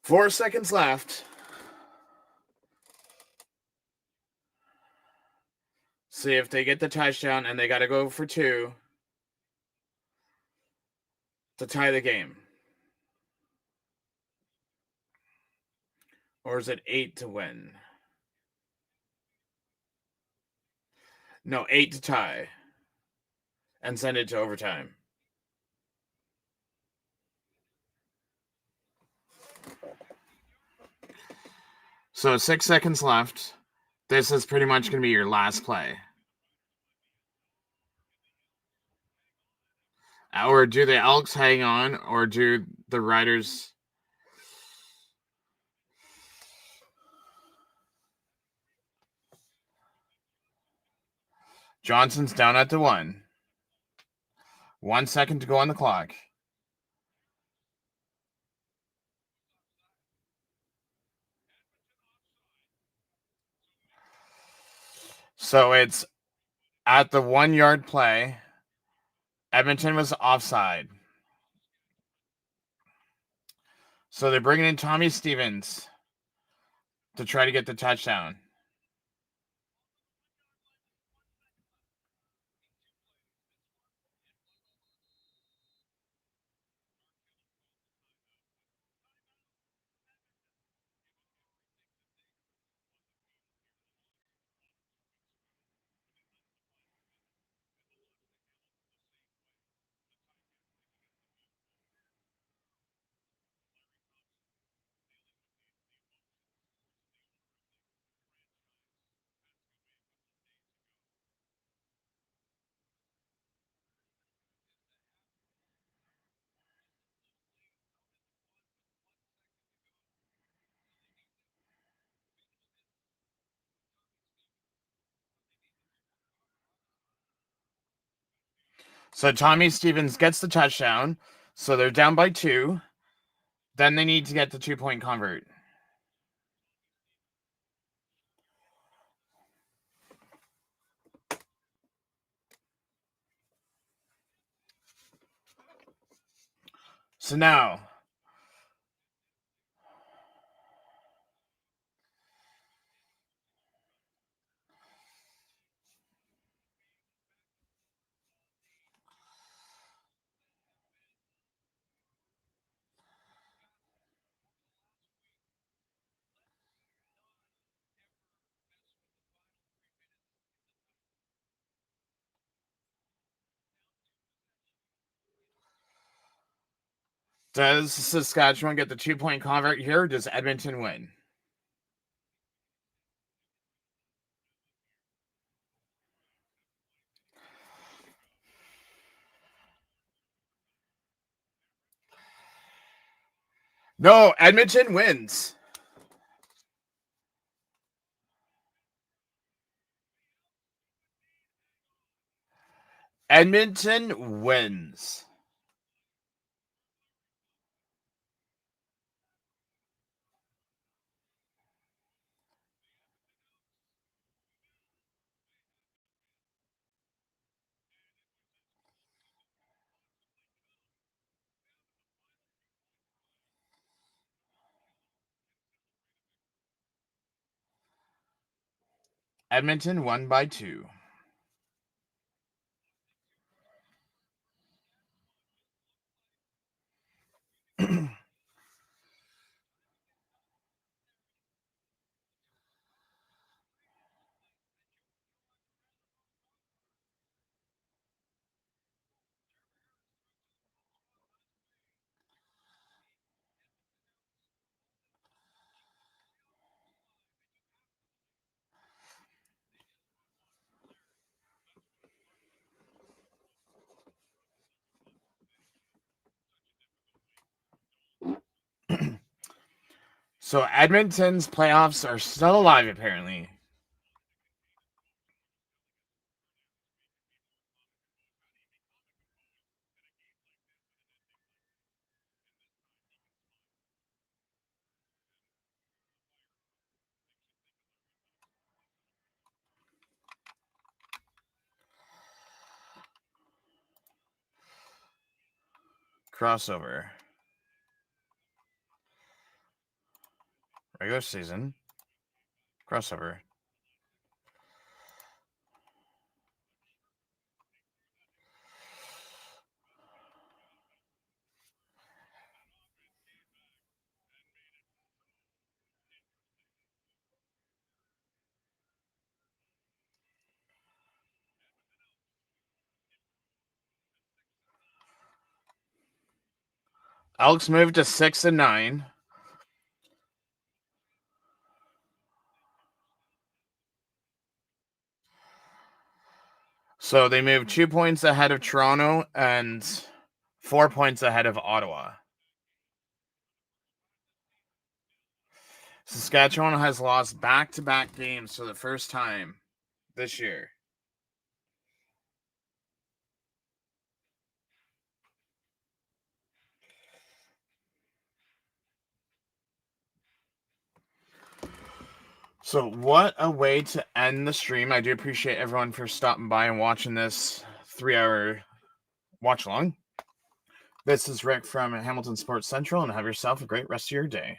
Four seconds left. See if they get the touchdown, and they got to go for 2 to tie the game. Or is it 8 to win? No, 8 to tie. And send it to overtime. So 6 seconds left. This is pretty much going to be your last play. Or do the Elks hang on, or do the Riders... Johnson's down at the 1. 1 second to go on the clock. So it's at the 1-yard play. Edmonton was offside. So they're bringing in Tommy Stevens to try to get the touchdown. So Tommy Stevens gets the touchdown. So they're down by 2. Then they need to get the 2-point convert. So now, Does Saskatchewan get the 2-point convert here, or does Edmonton win? No, Edmonton wins. Edmonton wins. Edmonton won by 2. So Edmonton's playoffs are still alive, apparently. Crossover. Regular season. Crossover. Elks moved to 6-9. So they moved 2 points ahead of Toronto and 4 points ahead of Ottawa. Saskatchewan has lost back-to-back games for the first time this year. So what a way to end the stream. I do appreciate everyone for stopping by and watching this 3-hour watch along. This is Rick from Hamilton Sports Central, and have yourself a great rest of your day.